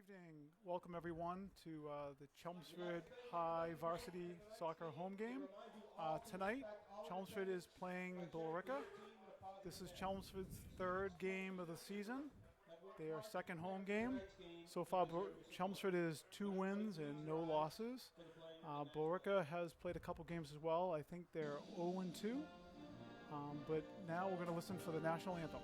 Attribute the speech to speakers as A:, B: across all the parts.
A: evening. Welcome everyone to the Chelmsford High Varsity Soccer home game. Tonight, Chelmsford is playing Billerica. This is Chelmsford's third game of the season. Their second home game. So far, Chelmsford is 2 wins and no losses. Billerica has played a couple games as well. I think they're 0-2. But now we're going to listen for the national anthem.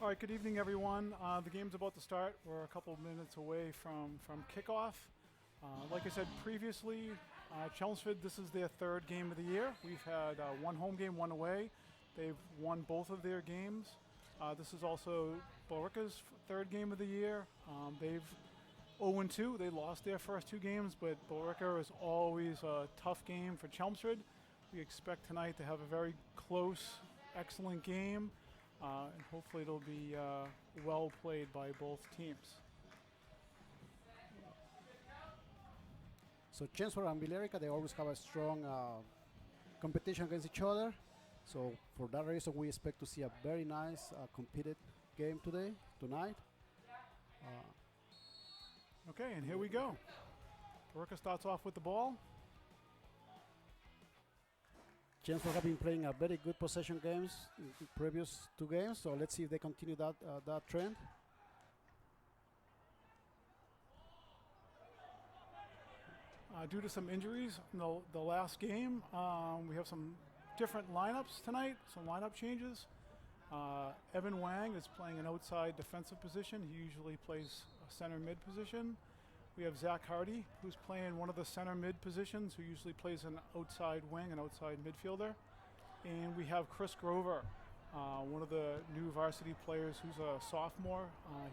A: All right, good evening, everyone. The game's about to start. We're a couple of minutes away from kickoff. Like I said previously, Chelmsford, this is their third game of the year. We've had one home game, one away. They've won both of their games. This is also Billerica's third game of the year. They've 0-2. They lost their first 2 games, but Billerica is always a tough game for Chelmsford. We expect tonight to have a very close, excellent game. And hopefully it'll be well played by both teams.
B: So Chelmsford and Billerica, they always have a strong competition against each other. So for that reason, we expect to see a very nice competed game tonight.
A: Okay, and here we go. Billerica starts off with the ball.
B: Chelmsford have been playing a very good possession games in the previous 2 games, so let's see if they continue that trend.
A: Due to some injuries in the last game, we have some different lineups tonight, some lineup changes. Evan Wang is playing an outside defensive position. He usually plays a center mid position. We have Zach Hardy, who's playing one of the center mid positions, who usually plays an outside wing, an outside midfielder. And we have Chris Grover, one of the new varsity players who's a sophomore.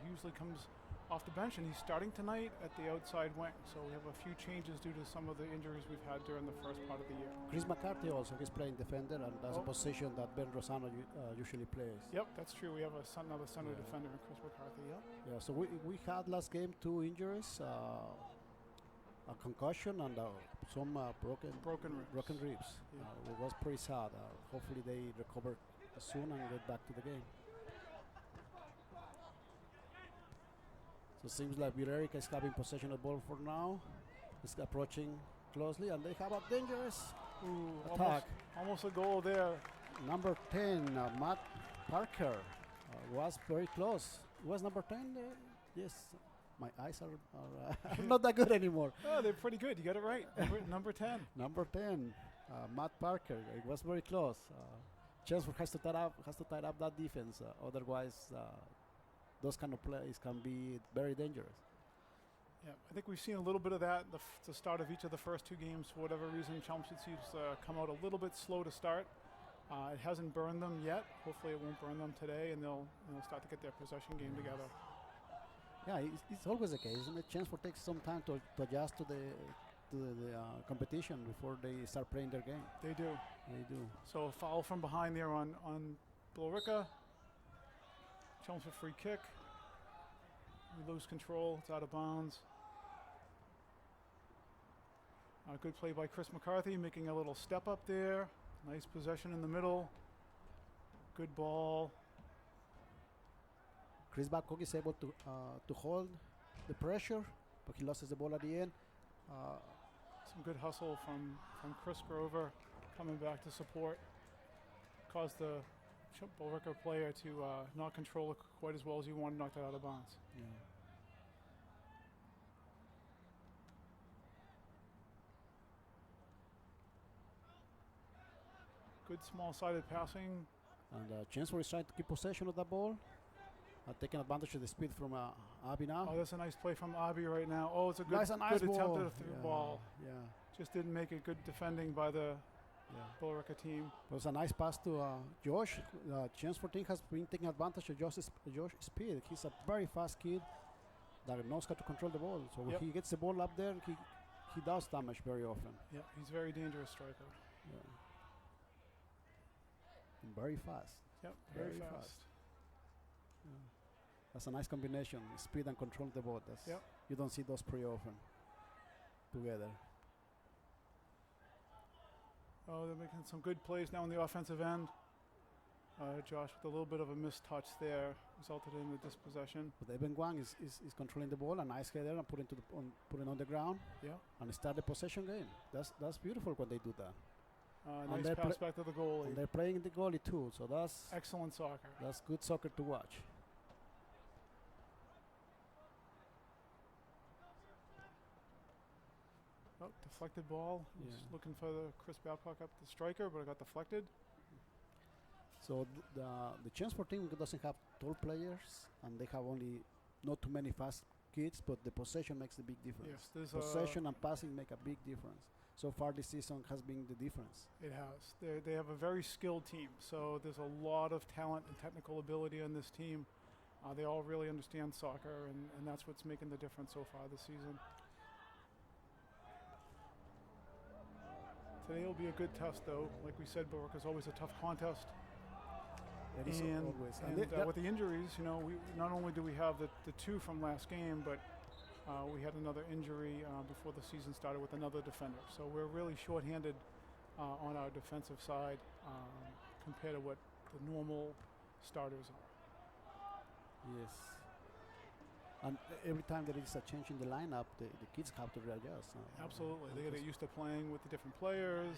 A: He usually comes off the bench, and he's starting tonight at the outside wing. So we have a few changes due to some of the injuries we've had during the first part of the year.
B: Chris McCarthy also is playing defender, and that's a position that Ben Rosano usually plays.
A: Yep, that's true. We have another center defender in Chris McCarthy,
B: Yeah, so we had last game 2 injuries, a concussion and some broken ribs.
A: Yeah.
B: It was pretty sad. Hopefully they recover soon and get back to the game. So it seems like Billerica is having possession of the ball for now. It's approaching closely, and they have a dangerous attack.
A: Almost a goal there.
B: Number 10, Matt Parker, Was very close. Was number 10? Yes. My eyes are not that good anymore.
A: Oh, they're pretty good. You got it right. Number 10.
B: Number 10, Matt Parker. It was very close. Chelmsford has to tie up that defense. Otherwise, those kind of plays can be very dangerous.
A: Yeah, I think we've seen a little bit of that the start of each of the first 2 games. For whatever reason, Chelmsford seems to come out a little bit slow to start. It hasn't burned them yet. Hopefully it won't burn them today, and they'll start to get their possession game together.
B: Yeah, it's always the case. Isn't it? Chelmsford takes some time to adjust to the competition before they start playing their game.
A: They do.
B: They do.
A: So a foul from behind there on Billerica. Chelmsford free kick. We lose control. It's out of bounds. Good play by Chris McCarthy, making a little step up there. Nice possession in the middle. Good ball.
B: Chris Babcock is able to hold the pressure, but he loses the ball at the end.
A: Some good hustle from Chris Grover coming back to support. Caused the Billerica player to not control it quite as well as he wanted, knocked it out of bounds.
B: Yeah.
A: Good small-sided passing.
B: And Chelmsford is trying to keep possession of that ball, taking advantage of the speed from Abby now.
A: Oh, that's a nice play from Abby right now. Oh, it's a good,
B: Nice
A: good
B: ball.
A: attempt at a through ball.
B: Yeah.
A: Just didn't make it. Good defending by the Billerica team.
B: It was a nice pass to Josh. Chelmsford team has been taking advantage of Josh's speed. He's a very fast kid that knows how to control the ball. So when he gets the ball up there, he does damage very often.
A: Yeah, he's a very dangerous striker.
B: Yeah. And very fast.
A: Yep, very fast.
B: Yeah. That's a nice combination, speed and control the ball. You don't see those pretty often together.
A: Oh, they're making some good plays now on the offensive end. Josh with a little bit of a missed touch there resulted in the dispossession.
B: But Evan Wang is controlling the ball, a nice header, and putting on the ground.
A: Yeah.
B: And start the possession game. That's beautiful when they do that.
A: Nice pass back to the goalie.
B: And they're playing the goalie too, so that's
A: excellent soccer.
B: That's good soccer to watch.
A: Oh, deflected ball. Just looking for the Chris Babcock up the striker, but it got deflected.
B: So the Chelmsford team doesn't have tall players, and they have only not too many fast kids, but the possession makes the big difference.
A: Yes,
B: possession and passing make a big difference. So far this season has been the difference.
A: It has. They have a very skilled team, so there's a lot of talent and technical ability on this team. They all really understand soccer, and that's what's making the difference so far this season. Today will be a good test, though. Like we said, Billerica is always a tough contest.
B: It is always.
A: And with the injuries, we not only do we have the 2 from last game, but we had another injury before the season started with another defender. So we're really shorthanded on our defensive side compared to what the normal starters are.
B: Yes. And every time there is a change in the lineup, the kids have to readjust.
A: Absolutely. They get used to playing with the different players.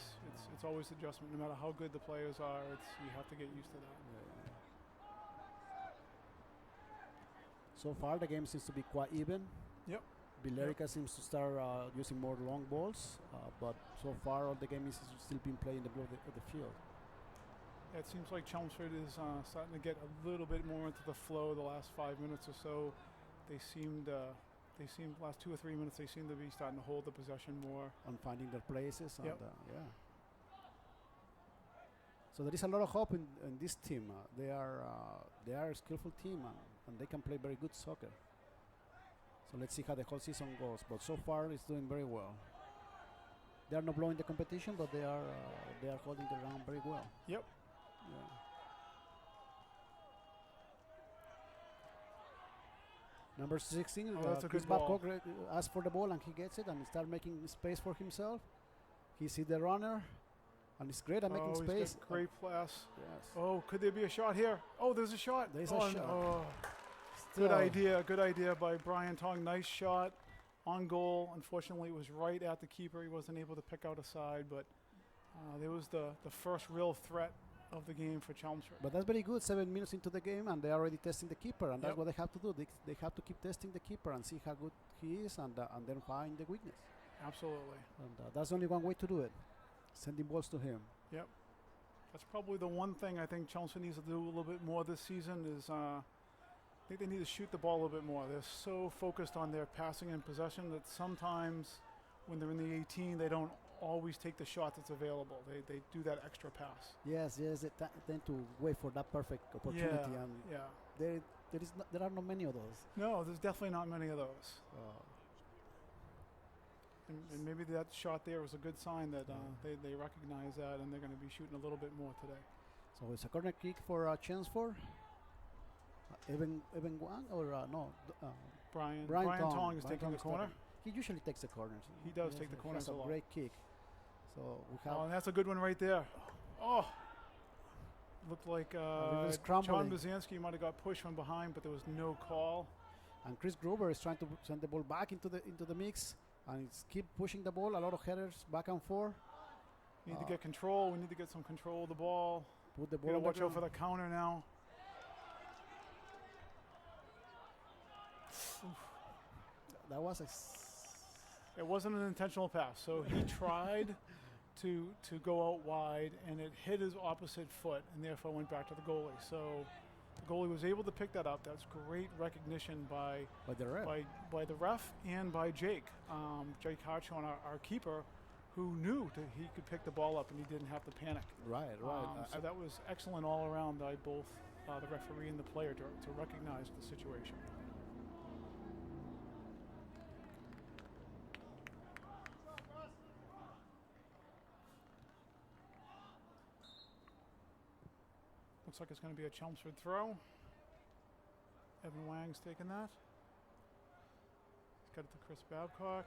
A: It's always adjustment. No matter how good the players are, you have to get used to that.
B: Yeah. So far, the game seems to be quite even.
A: Yep.
B: Billerica seems to start using more long balls, but so far all the game is still being played in the middle of the field.
A: Yeah, it seems like Chelmsford is starting to get a little bit more into the flow the last 5 minutes or so. They seemed last 2 or 3 minutes, they seem to be starting to hold the possession more.
B: And finding their places.
A: Yep.
B: And, So there is a lot of hope in this team. They are a skillful team, and they can play very good soccer. So let's see how the whole season goes. But so far, it's doing very well. They are not blowing the competition, but they are holding the ground very well.
A: Yep.
B: Yeah. Number 16,
A: that's a
B: Chris
A: good ball.
B: Babcock asks for the ball and he gets it and start making space for himself. He sees the runner and it's great at making space.
A: He's got great pass.
B: Yes.
A: Oh, could there be a shot here? Oh, there's a shot.
B: There's a shot.
A: Oh. Good idea by Brian Tong. Nice shot on goal. Unfortunately, it was right at the keeper. He wasn't able to pick out a side, but there was the first real threat of the game for Chelmsford.
B: But that's very good. 7 minutes into the game, and they're already testing the keeper, and that's
A: Yep.
B: what they have to do. They have to keep testing the keeper and see how good he is, and then find the weakness.
A: Absolutely.
B: And that's only one way to do it: sending balls to him.
A: Yep. That's probably the one thing I think Chelmsford needs to do a little bit more this season is I think they need to shoot the ball a little bit more. They're so focused on their passing and possession that sometimes when they're in the 18, they don't always take the shot that's available. They do that extra pass.
B: Yes, they tend to wait for that perfect opportunity, and
A: Yeah.
B: there are not many of those.
A: No, there's definitely not many of those. And maybe that shot there was a good sign that they recognize that and they're going to be shooting a little bit more today.
B: So it's a corner kick for Chelmsford. Evan Wang or no?
A: Brian
B: Tong.
A: Tong is
B: Brian
A: taking the
B: Tong
A: corner.
B: He usually takes the corners.
A: He does take the corners
B: has
A: a
B: a
A: lot.
B: great kick. So we have.
A: Oh, and that's a good one right there. Oh, looked like
B: was
A: John
B: crumbling.
A: Bazansky might have got pushed from behind, but there was no call.
B: And Chris Gruber is trying to send the ball back into the mix, and it's keep pushing the ball. A lot of headers back and forth.
A: We need to get control. We need to get some control of the ball.
B: Put the
A: We
B: ball.
A: gotta
B: on the
A: watch out for
B: ground.
A: the counter now.
B: That was
A: It wasn't an intentional pass, so he tried to go out wide, and it hit his opposite foot, and therefore went back to the goalie. So the goalie was able to pick that up. That's great recognition by
B: the ref.
A: by the ref and by Jake Hartshorn, our keeper, who knew that he could pick the ball up and he didn't have to panic.
B: Right.
A: So that was excellent all around by both the referee and the player to recognize the situation. Looks like it's going to be a Chelmsford throw. Evan Wang's taking that. He's got it to Chris Babcock.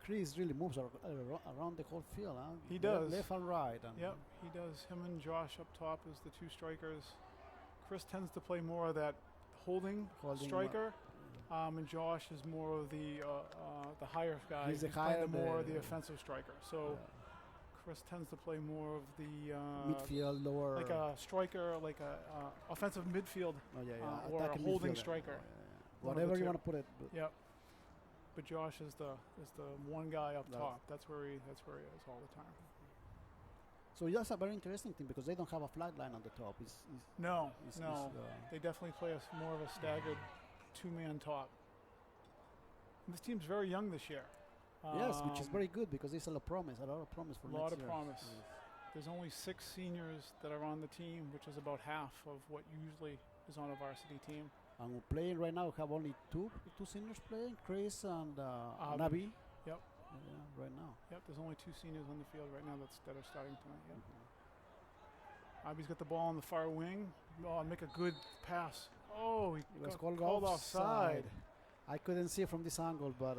B: Chris really moves around the whole field. Huh?
A: He does.
B: Left and right. And
A: Yep, he does. Him and Josh up top as the two strikers. Chris tends to play more of that holding striker, and Josh is more of the higher guy.
B: He's the
A: playing
B: higher,
A: more of
B: the
A: the offensive striker. So Chris tends to play more of the
B: midfield, lower.
A: like a striker, like a offensive midfield, or a
B: attacking
A: holding
B: midfielder.
A: striker. One of
B: Whatever
A: the
B: you
A: two.
B: want to put it.
A: Yep. But Josh is the one guy up
B: That's-
A: top. That's where he is all the time.
B: So that's a very interesting thing because they don't have a flat line on the top.
A: No.
B: It's,
A: They definitely play more of a staggered two-man top. And this team's very young this year.
B: yes, which is very good because there's a lot of promise for
A: a
B: next
A: lot of
B: year.
A: promise.
B: Yes.
A: There's only 6 seniors that are on the team, which is about half of what usually is on a varsity team.
B: And we're playing right now. We have only two seniors playing, Chris and Nabi.
A: Yep.
B: Yeah, right now.
A: Yep, there's only 2 seniors on the field right now that are starting tonight. Yep. Abby's got the ball on the far wing. Oh, make a good pass. Oh, he
B: was
A: got
B: called
A: offside.
B: I couldn't see it from this angle, but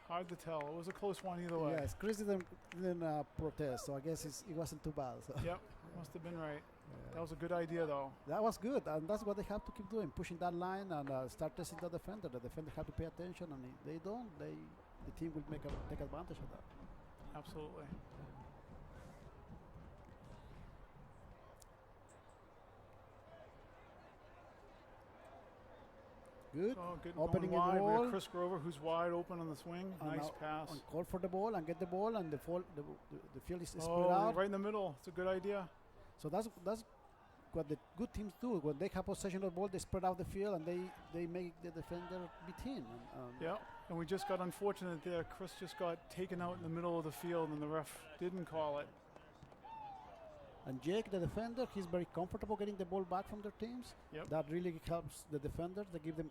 A: Hard to tell. It was a close one either way.
B: yes, Chris didn't protest, so I guess it wasn't too bad. So.
A: Yep, must have been right. That was a good idea, though.
B: That was good, and that's what they have to keep doing, pushing that line and start testing the defender. The defender have to pay attention, and if they don't, the team will take advantage of that.
A: Absolutely.
B: Good.
A: Oh, good.
B: Opening
A: Going
B: in
A: wide. We
B: wall.
A: have Chris Grover, who's wide open on the swing.
B: And
A: Nice
B: now
A: pass.
B: And call for the ball and get the ball, and the field is spread
A: Oh,
B: out.
A: right in the middle. It's a good idea.
B: So that's what the good teams do. When they have possession of the ball, they spread out the field and they make the defender beat in.
A: Yeah, and we just got unfortunate there. Chris just got taken out in the middle of the field, and the ref didn't call it.
B: And Jake, the defender, he's very comfortable getting the ball back from their teams.
A: Yep.
B: That really helps the defenders. They give them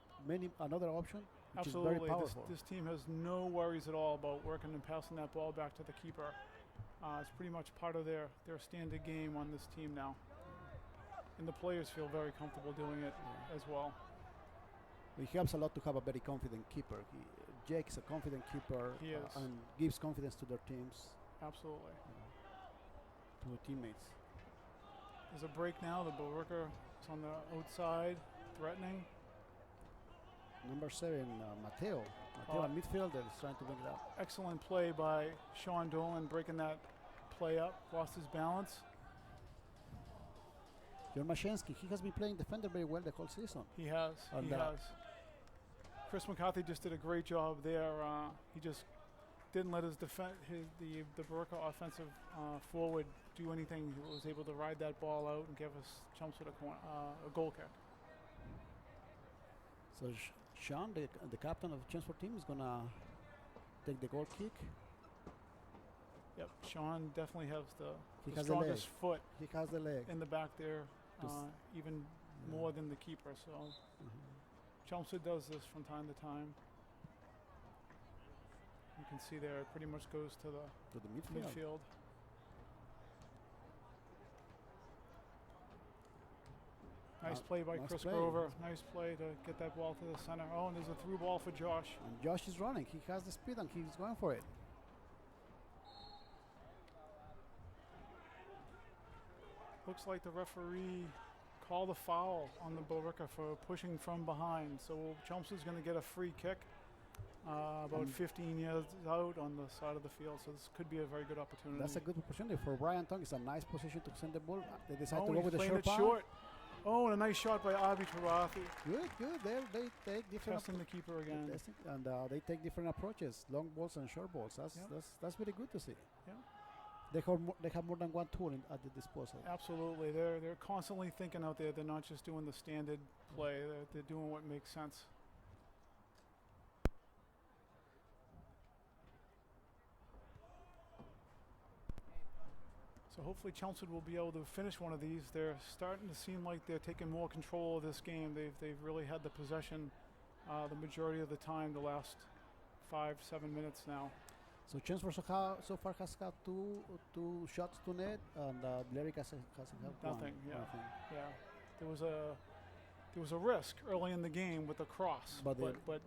B: another option, which
A: Absolutely.
B: is very powerful.
A: This team has no worries at all about working and passing that ball back to the keeper. It's pretty much part of their standard game on this team now. And the players feel very comfortable doing it as well.
B: It helps a lot to have a very confident keeper. Jake is a confident keeper
A: He is.
B: and gives confidence to their teams,
A: Absolutely.
B: to the teammates.
A: There's a break now. The Billerica is on the outside, threatening.
B: Number 7, Mateo at midfielder, is trying to bring it up.
A: Excellent play by Sean Dolan, breaking that play up. Lost his balance.
B: Jermashensky, he has been playing defender very well the whole season.
A: He has.
B: And
A: He has. Chris McCarthy just did a great job there. He just didn't let the Billerica offensive forward do anything. He was able to ride that ball out and give us Chelmsford a goal kick.
B: So Sean, the captain of the Chelmsford team, is gonna take the goal kick.
A: Yep, Sean definitely has the
B: Has
A: strongest foot
B: He has the leg.
A: in the back there, even more than the keeper. So Chelmsford does this from time to time. You can see there it pretty much goes to the midfield. Nice play by Chris Grover. Nice play to get that ball to the center. Oh, and there's a through ball for Josh.
B: And Josh is running. He has the speed and he's going for it.
A: Looks like the referee called a foul on the Billerica for pushing from behind. So Chelmsford's going to get a free kick about 15 yards out on the side of the field. So this could be a very good opportunity.
B: That's a good opportunity for Brian Tong. It's a nice position to send the ball. They decide to
A: he's
B: go with the
A: playing
B: short.
A: Oh, and a nice shot by Abi Tarafi.
B: Good. They take different.
A: Testing the keeper again.
B: And they take different approaches, long balls and short balls. That's very good to see.
A: Yeah.
B: They have more than one tool at the disposal.
A: Absolutely, they're constantly thinking out there. They're not just doing the standard play. They're doing what makes sense. So hopefully Chelmsford will be able to finish one of these. They're starting to seem like they're taking more control of this game. They've really had the possession the majority of the time, the last 5-7 minutes now.
B: So Chelmsford so far has got two shots to net, and Billerica hasn't had
A: nothing.
B: one. Nothing.
A: Yeah. There was a risk early in the game with the cross, but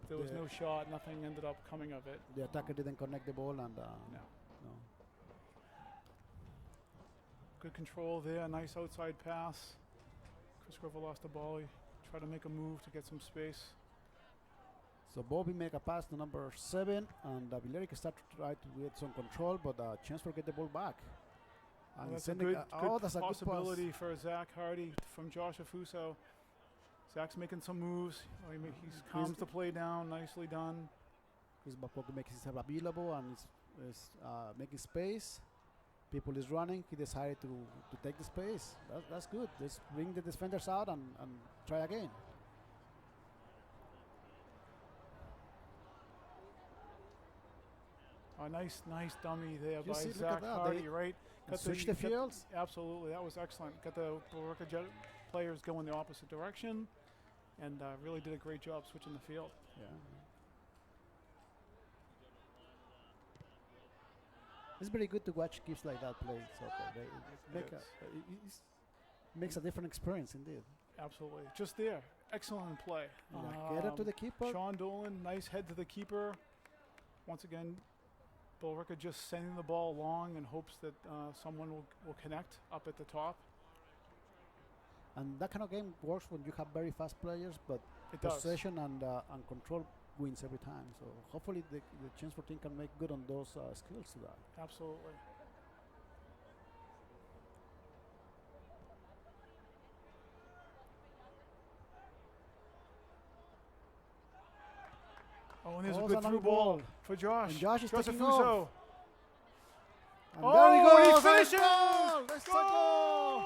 A: there was no shot. Nothing ended up coming of it.
B: The attacker didn't connect the ball, and no.
A: Good control there. Nice outside pass. Chris Grover lost the ball. He tried to make a move to get some space.
B: So Bobby make a pass to number 7, and Billerica start to try to get some control, but Chelmsford get the ball back. And
A: that's a good
B: that's
A: possibility for Zach Hardy from Josh Afuso. Zach's making some moves. He calms the play down. Nicely done.
B: Chris Bapoki makes himself available and is making space. People is running. He decided to take the space. That's good. Just bring the defenders out and try again.
A: Nice dummy there by
B: See,
A: Zach Hardy, right?
B: Switch the fields.
A: Absolutely, that was excellent. Got the Billerica players going the opposite direction, and really did a great job switching the field.
B: Yeah. It's very good to watch kids like that play soccer. It makes a different experience indeed.
A: Absolutely. Just there. Excellent play.
B: Get it to the keeper.
A: Sean Dolan, nice head to the keeper. Once again, Billerica just sending the ball long in hopes that someone will connect up at the top.
B: And that kind of game works when you have very fast players, but possession and control wins every time. So hopefully the Chelmsford team can make good on those skills to that.
A: Absolutely. Oh, and there's a good through ball for Josh.
B: And Josh is taking
A: Afuso.
B: off. And
A: there he goes. He finishes.
B: Let's
A: go!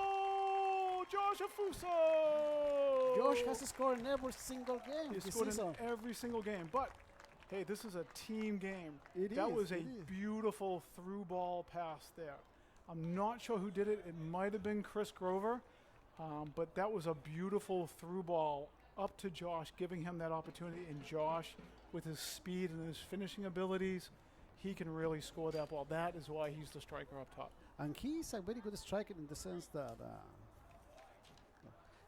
A: Josh Afuso.
B: Josh has scored in every single game
A: He's
B: this
A: scored
B: season.
A: in every single game. But, hey, this is a team game.
B: That
A: was a beautiful through ball pass there. I'm not sure who did it. It might have been Chris Grover. But that was a beautiful through ball up to Josh, giving him that opportunity. And Josh, with his speed and his finishing abilities, he can really score that ball. That is why he's the striker up top.
B: And he's a very good striker in the sense that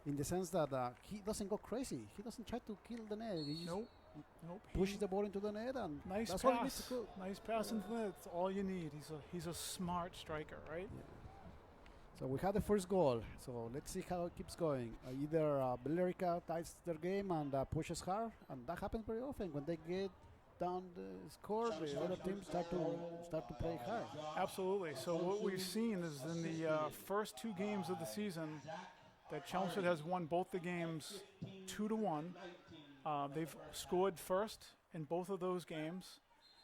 B: he doesn't go crazy. He doesn't try to kill the net. He just pushes the ball into the net, and
A: nice
B: that's
A: pass.
B: all he needs to do.
A: Nice pass into the net. That's all you need. He's a smart striker, right?
B: Yeah. So we had the first goal. So let's see how it keeps going. Either Billerica ties their game and pushes hard, and that happens very often when they get down the score. The other teams start to play hard.
A: Absolutely. So what we've seen is in the first 2 games of the season, that Chelmsford has won both the games 2-1. They've scored first in both of those games.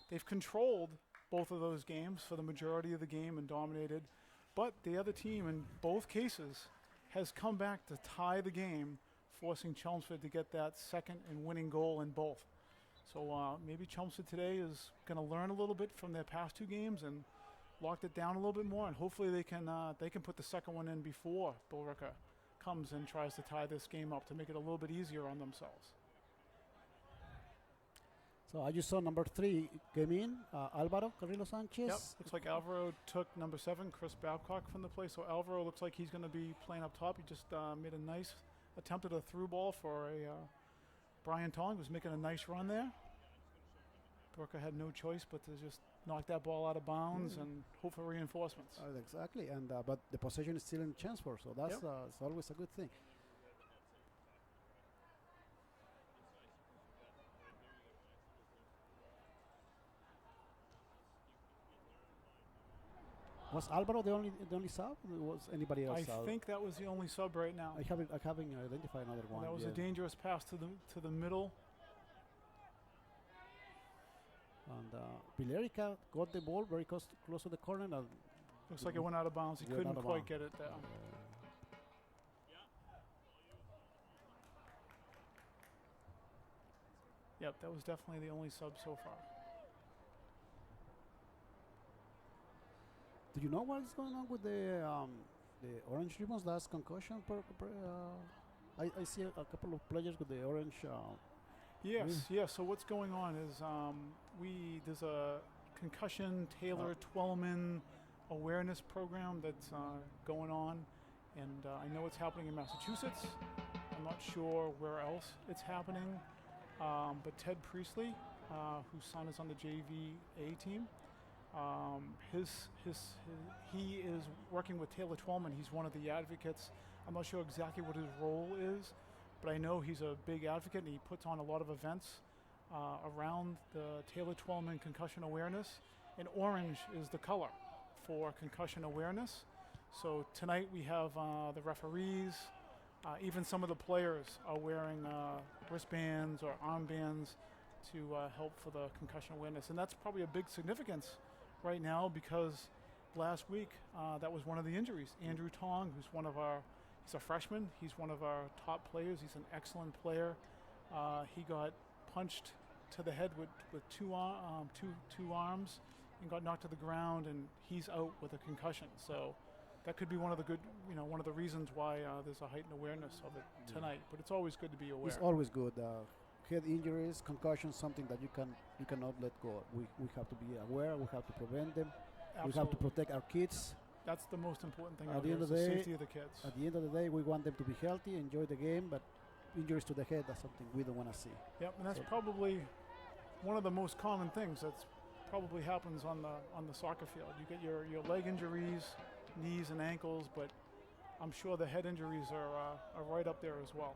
A: They've controlled both of those games for the majority of the game and dominated. But the other team in both cases has come back to tie the game, forcing Chelmsford to get that second and winning goal in both. So maybe Chelmsford today is going to learn a little bit from their past two games and locked it down a little bit more, and hopefully they can put the second one in before Billerica comes and tries to tie this game up to make it a little bit easier on themselves.
B: So I just saw number 3 came in, Alvaro Carrillo Sanchez.
A: Yep, looks like Alvaro took number 7, Chris Babcock, from the play. So Alvaro looks like he's going to be playing up top. He just made a nice attempt at a through ball for a Brian Tong, who's making a nice run there. Billerica had no choice but to just knock that ball out of bounds and hope for reinforcements.
B: Exactly, and but the possession is still in Chelmsford, so that's it's always a good thing. Was Alvaro the only sub? Was anybody else?
A: I think that was the only sub right now.
B: I haven't identified another one.
A: That was a dangerous pass to the middle.
B: And Billerica got the ball very close to the corner. And
A: looks like it went out of bounds. He couldn't quite get it there. Yep, that was definitely the only sub so far.
B: Do you know what is going on with the orange ribbons? That's concussion. I see a couple of players with the orange.
A: Yes. So what's going on is there's a concussion Taylor Twellman awareness program that's going on, and I know it's happening in Massachusetts. I'm not sure where else it's happening, but Ted Priestley, whose son is on the JV A team, he is working with Taylor Twellman. He's one of the advocates. I'm not sure exactly what his role is, but I know he's a big advocate, and he puts on a lot of events around the Taylor Twellman concussion awareness. And orange is the color for concussion awareness. So tonight we have the referees, even some of the players are wearing wristbands or armbands to help for the concussion awareness. And that's probably a big significance right now, because last week that was one of the injuries. Andrew Tong, he's a freshman. He's one of our top players. He's an excellent player. He got punched to the head with two arms and got knocked to the ground, and he's out with a concussion. So that could be one of the reasons why there's a heightened awareness of it tonight. But it's always good to be aware.
B: It's always good. Head injuries, concussions, something that you cannot let go. We have to be aware. We have to prevent them.
A: Absolutely.
B: We have to protect our kids.
A: That's the most important thing.
B: At the end of the
A: day,
B: day,
A: safety of the kids.
B: At the end of the day, we want them to be healthy, enjoy the game, but injuries to the head, that's something we don't want to see.
A: Yep, and that's probably one of the most common things that's probably happens on the soccer field. You get your leg injuries, knees and ankles, but I'm sure the head injuries are right up there as well.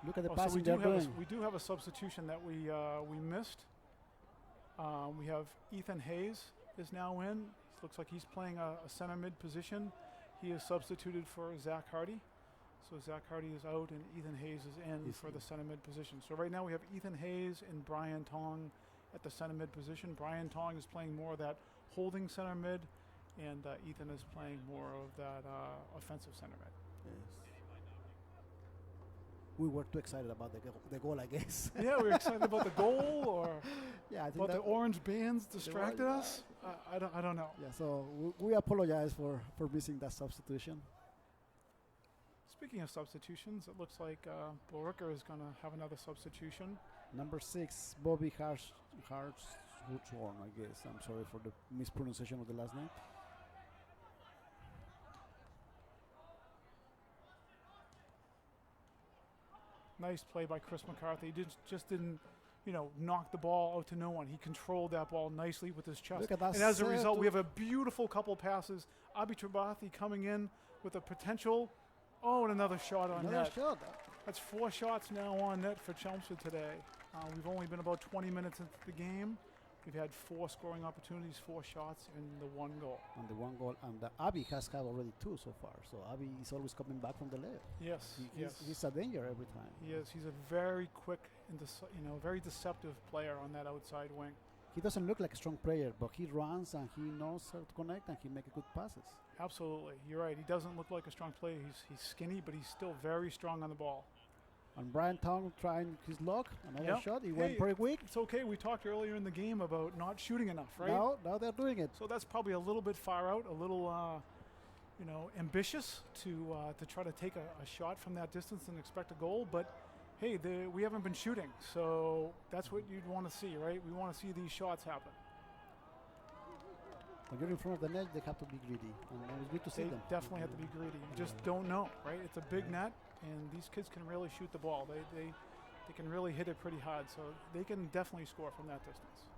B: Look at the passing they're doing.
A: We do have a substitution that we missed. We have Ethan Hayes is now in. Looks like he's playing a center mid position. He is substituted for Zach Hardy. So Zach Hardy is out and Ethan Hayes is in for the center mid position. So right now we have Ethan Hayes and Brian Tong at the center mid position. Brian Tong is playing more of that holding center mid, and Ethan is playing more of that offensive center mid.
B: Yes. We were too excited about the goal, I guess.
A: Yeah, we were excited about the goal, or
B: I think
A: about the orange bands distracted us. I don't know.
B: Yeah, so we apologize for missing that substitution.
A: Speaking of substitutions, it looks like Billerica is going to have another substitution.
B: Number 6, Bobby Hartshorn, I guess. I'm sorry for the mispronunciation of the last name.
A: Nice play by Chris McCarthy. He just didn't, knock the ball out to no one. He controlled that ball nicely with his chest.
B: Look at that.
A: And as a result, we have a beautiful couple passes. Abi Tribathi coming in with a potential. Oh, and another shot on net.
B: Shot.
A: That's 4 shots now on net for Chelmsford today. We've only been about 20 minutes into the game. We've had 4 scoring opportunities, 4 shots, and the 1 goal.
B: And the 1 goal, and Abby has had already 2 so far. So Abby is always coming back from the left.
A: Yes,
B: He's a danger every time.
A: He is. He's a very quick and very deceptive player on that outside wing.
B: He doesn't look like a strong player, but he runs and he knows how to connect and he makes good passes.
A: Absolutely, you're right. He doesn't look like a strong player. He's skinny, but he's still very strong on the ball.
B: And Brian Tong trying his luck, another shot. He went pretty weak.
A: It's okay. We talked earlier in the game about not shooting enough, right?
B: Now they're doing it.
A: So that's probably a little bit far out, a little, ambitious to try to take a shot from that distance and expect a goal. But hey, we haven't been shooting, so that's what you'd want to see, right? We want to see these shots happen.
B: When you're in front of the net, they have to be greedy, and it's good to see them.
A: They definitely have to be greedy. You just don't know, right? It's a big net, and these kids can really shoot the ball. They can really hit it pretty hard, so they can definitely score from that distance.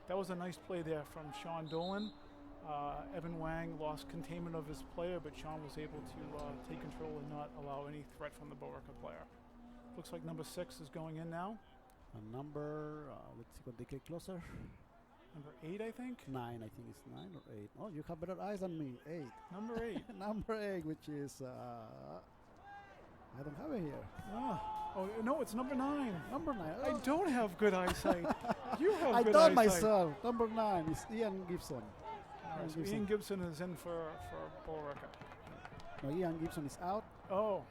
A: That was a nice play there from Sean Dolan. Evan Wang lost containment of his player, but Sean was able to take control and not allow any threat from the Billerica player. Looks like number 6 is going in now.
B: And number, let's see what they get closer.
A: Number 8, I think?
B: 9, I think it's 9 or 8. Oh, you have better eyes than me. 8.
A: Number 8.
B: Number 8, which is, I don't have it here.
A: Oh, no, it's number 9.
B: Number 9.
A: I don't have good eyesight. You have
B: I
A: good
B: thought
A: eyesight.
B: myself. Number 9 is Ian Gibson.
A: All right, so Ian Gibson is in for Billerica.
B: No, Ian Gibson is out.
A: Oh.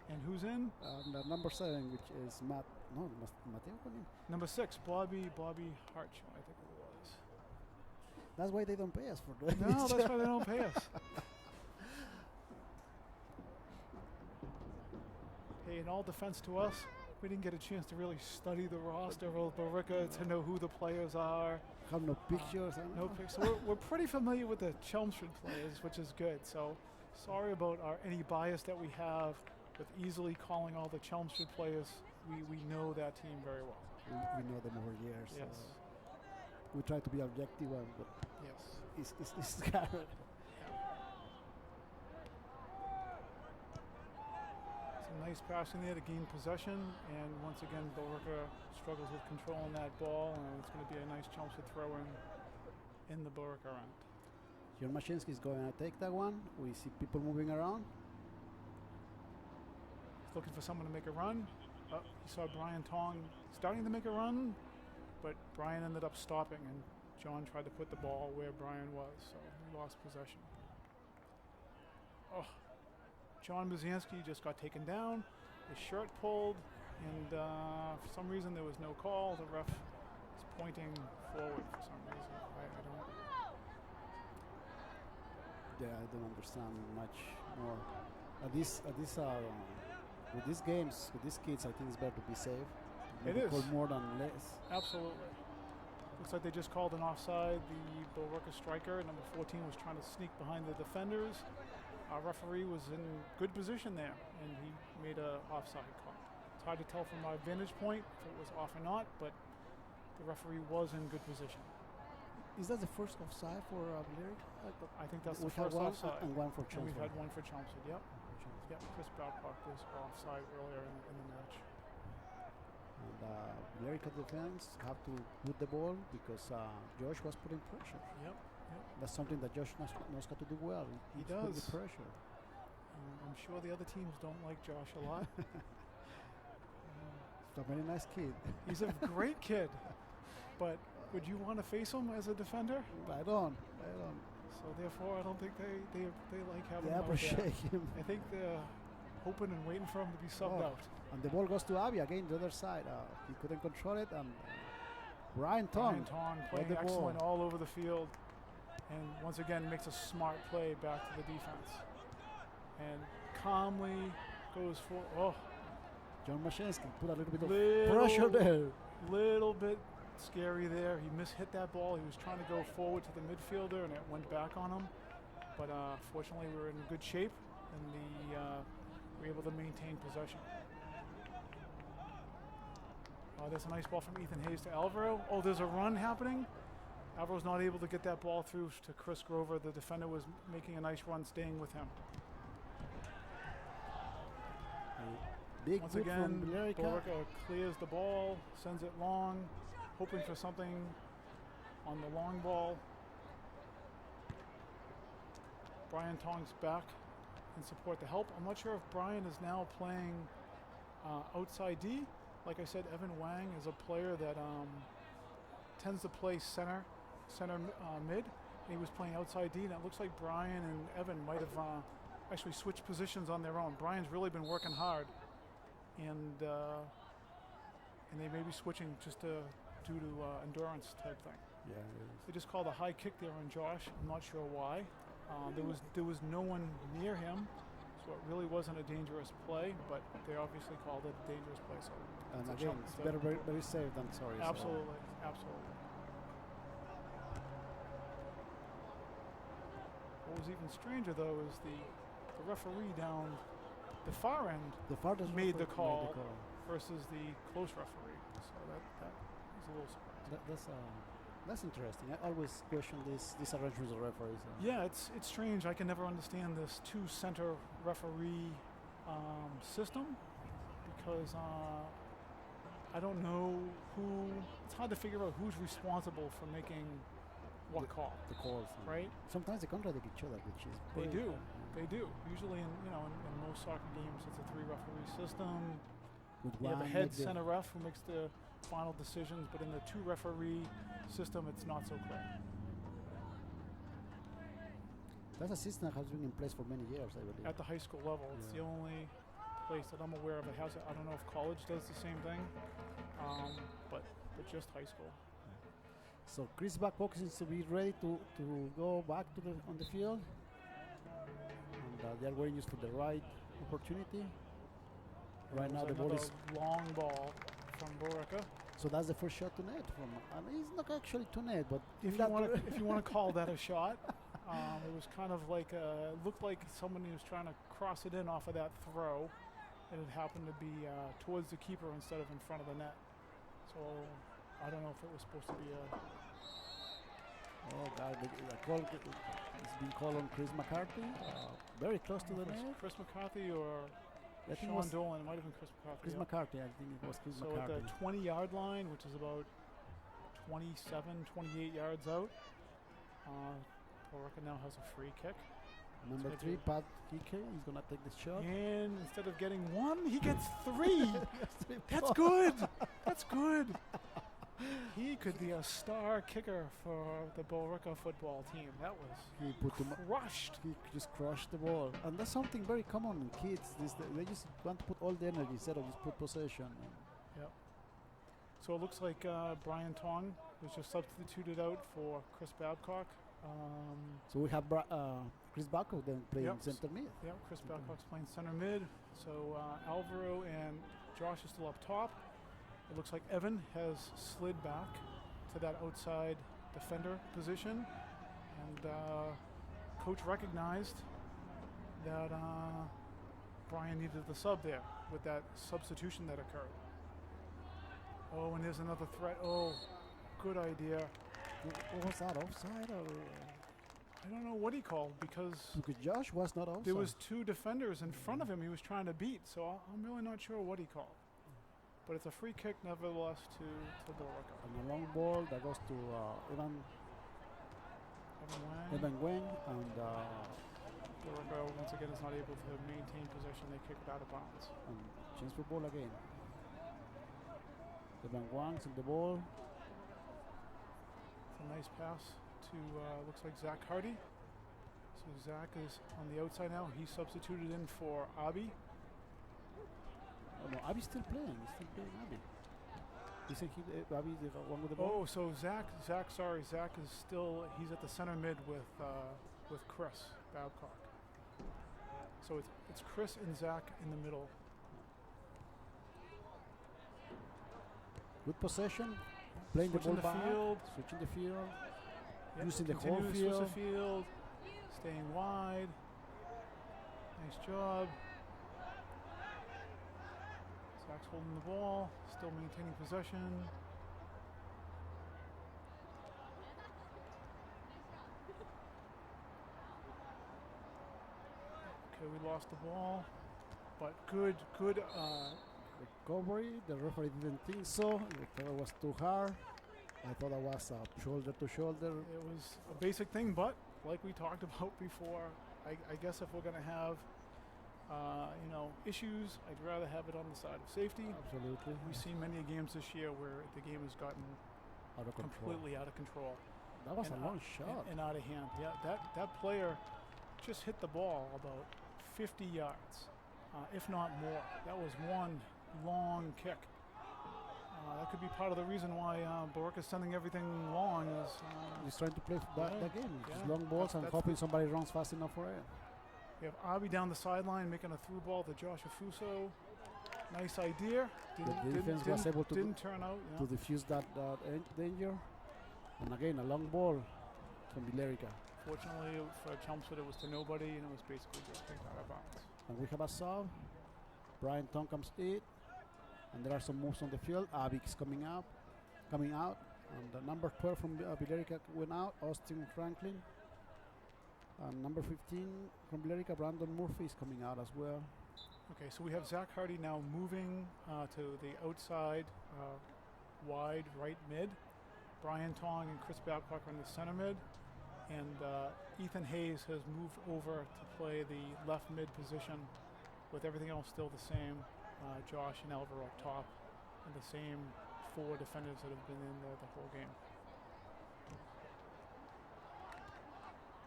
A: And who's in?
B: Number 7, which is Mateo.
A: Number 6, Bobby Hartshorn, I think it was.
B: That's why they don't pay us for that.
A: No, that's why they don't pay us. Hey, in all defense to us, we didn't get a chance to really study the roster of Billerica to know who the players are.
B: Have no pictures.
A: No pictures. We're pretty familiar with the Chelmsford players, which is good. So sorry about any bias that we have with easily calling all the Chelmsford players. We know that team very well.
B: We know them over years.
A: Yes.
B: We try to be objective, but
A: yes,
B: it's scary.
A: Some nice passing there to gain possession, and once again, Billerica struggles with controlling that ball, and it's going to be a nice Chelmsford throw in the Billerica end.
B: John Mashinsky is going to take that one. We see people moving around.
A: He's looking for someone to make a run. He saw Brian Tong starting to make a run, but Brian ended up stopping, and John tried to put the ball where Brian was, so he lost possession. Oh, John Buzansky just got taken down, his shirt pulled, and for some reason there was no call. The ref is pointing forward for some reason.
B: I don't understand much more. With these games, with these kids, I think it's better to be safe.
A: It is.
B: Call more than less.
A: Absolutely. Looks like they just called an offside. The Billerica striker, number 14, was trying to sneak behind the defenders. Our referee was in good position there, and he made an offside call. It's hard to tell from our vantage point if it was off or not, but the referee was in good position.
B: Is that the first offside for Billerica?
A: I think that's the first offside.
B: And one for Chelmsford.
A: And we've had one for Chelmsford, yep. Yep, Chris Babcock was offside earlier in the match.
B: And Billerica defense have to put the ball because Josh was putting pressure.
A: Yep.
B: That's something that Josh knows how to do well.
A: He does.
B: Put the pressure.
A: I'm sure the other teams don't like Josh a lot.
B: He's a very nice kid.
A: He's a great kid, but would you want to face him as a defender?
B: I don't.
A: So therefore, I don't think they like having him out
B: appreciate
A: there.
B: him.
A: I think they're hoping and waiting for him to be subbed out.
B: And the ball goes to Abby again, the other side. He couldn't control it, and Brian Tong
A: playing excellent all over the field, and once again makes a smart play back to the defense, and calmly goes for. Oh,
B: John Mashinsky put a little bit of pressure there.
A: Little bit scary there. He hit that ball. He was trying to go forward to the midfielder, and it went back on him. But fortunately, we were in good shape, and we were able to maintain possession. There's a nice ball from Ethan Hayes to Alvaro. Oh, there's a run happening. Alvaro's not able to get that ball through to Chris Grover. The defender was making a nice run, staying with him.
B: Big
A: Once
B: hit
A: again,
B: from Billerica.
A: Billerica clears the ball, sends it long. hoping for something on the long ball. Brian Tong's back in support to help. I'm not sure if Brian is now playing outside D. Like I said, Evan Wang is a player that tends to play center mid. He was playing outside D, and it looks like Brian and Evan might have actually switched positions on their own. Brian's really been working hard, and they may be switching just due to endurance type thing.
B: Yeah.
A: They just called a high kick there on Josh. I'm not sure why. There was no one near him, so it really wasn't a dangerous play. But they obviously called it a dangerous play. So
B: And again, it's better very safe than sorry.
A: Absolutely, absolutely. What was even stranger though is the referee down the far end made the call versus the close referee. So that was a little surprising.
B: That's interesting. I always question this arrangement of referees.
A: Yeah, it's strange. I can never understand this two-center referee system because I don't know who. It's hard to figure out who's responsible for making what call.
B: The calls,
A: right?
B: Sometimes they contradict each other, which is
A: they do. They do. Usually, in most soccer games, it's a three-referee system. You have a head center ref who makes the final decisions, but in the two-referee system, it's not so clear.
B: That's a system that has been in place for many years, I believe.
A: At the high school level, it's the only place that I'm aware of that has it. I don't know if college does the same thing, but just high school.
B: So Chris Babcock seems to be ready to go back to on the field, and they are waiting just for the right opportunity. Right now, the ball is
A: long ball from Billerica.
B: So that's the first shot to net from. It's not actually to net, but
A: if you want to call that a shot, it was kind of like looked like somebody was trying to cross it in off of that throw, and it happened to be towards the keeper instead of in front of the net. So I don't know if it was supposed to be a.
B: Oh God! The call is being called on Chris McCarthy, very close to the net.
A: Chris McCarthy or Sean Dolan? It might have been Chris McCarthy.
B: Chris McCarthy, I think it was Chris McCarthy.
A: So at the 20-yard line, which is about 27, 28 yards out, Billerica now has a free kick.
B: Number 3, Pat Hickey, he's going to take the shot.
A: And instead of getting 1, he gets 3. That's good. That's good. He could be a star kicker for the Billerica football team. That was crushed.
B: He just crushed the ball. And that's something very common in kids. They just want to put all the energy instead of just put possession.
A: Yep. So it looks like Brian Tong was just substituted out for Chris Babcock.
B: So we have Chris Babcock then playing center mid.
A: Yeah, Chris Babcock's playing center mid. So Alvaro and Josh are still up top. It looks like Evan has slid back to that outside defender position. And coach recognized that Brian needed the sub there with that substitution that occurred. Oh, and there's another threat. Oh, good idea.
B: Was that offside or?
A: I don't know what he called because
B: Josh was not offside.
A: There was 2 defenders in front of him he was trying to beat, so I'm really not sure what he called. But it's a free kick nevertheless to Billerica.
B: And a long ball that goes to Evan Wang, and
A: Billerica once again is not able to maintain possession. They kick it out of bounds.
B: And Chelmsford ball again. Evan Wang's in the ball.
A: It's a nice pass to looks like Zach Hardy. So Zach is on the outside now. He's substituted in for Abi.
B: Oh, no, Abi's still playing. He's still playing Abi. You think Abi's the one with the ball?
A: Oh, so Zach is still. He's at the center mid with Chris Babcock. So it's Chris and Zach in the middle.
B: Good possession. Playing the ball back. Switching the field.
A: Yep,
B: using the whole
A: field. Staying wide. Nice job. Zach's holding the ball, still maintaining possession. Okay, we lost the ball, but good
B: recovery. The referee didn't think so. The cover was too hard. I thought that was shoulder to shoulder.
A: It was a basic thing, but like we talked about before, I guess if we're going to have issues, I'd rather have it on the side of safety.
B: Absolutely.
A: We've seen many games this year where the game has gotten
B: Out of control.
A: completely out of control.
B: That was
A: and
B: a long shot.
A: and out of hand. Yeah, that player just hit the ball about 50 yards, if not more. That was one long kick. That could be part of the reason why Billerica's sending everything long.
B: He's trying to play that game. Just long balls and
A: that's
B: hoping somebody runs fast enough for it.
A: We have Abi down the sideline making a through ball to Josh Afuso. Nice idea.
B: The defense was able to
A: didn't turn out.
B: to defuse that danger. And again, a long ball from Billerica.
A: Fortunately for Chelmsford, it was to nobody, and it was basically just kicked out of bounds.
B: And we have a sub. Brian Tong comes in. And there are some moves on the field. Abik's coming out. And the number 12 from Billerica went out, Austin Franklin. And number 15 from Billerica, Brandon Murphy, is coming out as well.
A: Okay, so we have Zach Hardy now moving to the outside wide right mid. Brian Tong and Chris Babcock are in the center mid. And Ethan Hayes has moved over to play the left mid position with everything else still the same. Josh and Alvaro up top, and the same 4 defenders that have been in there the whole game.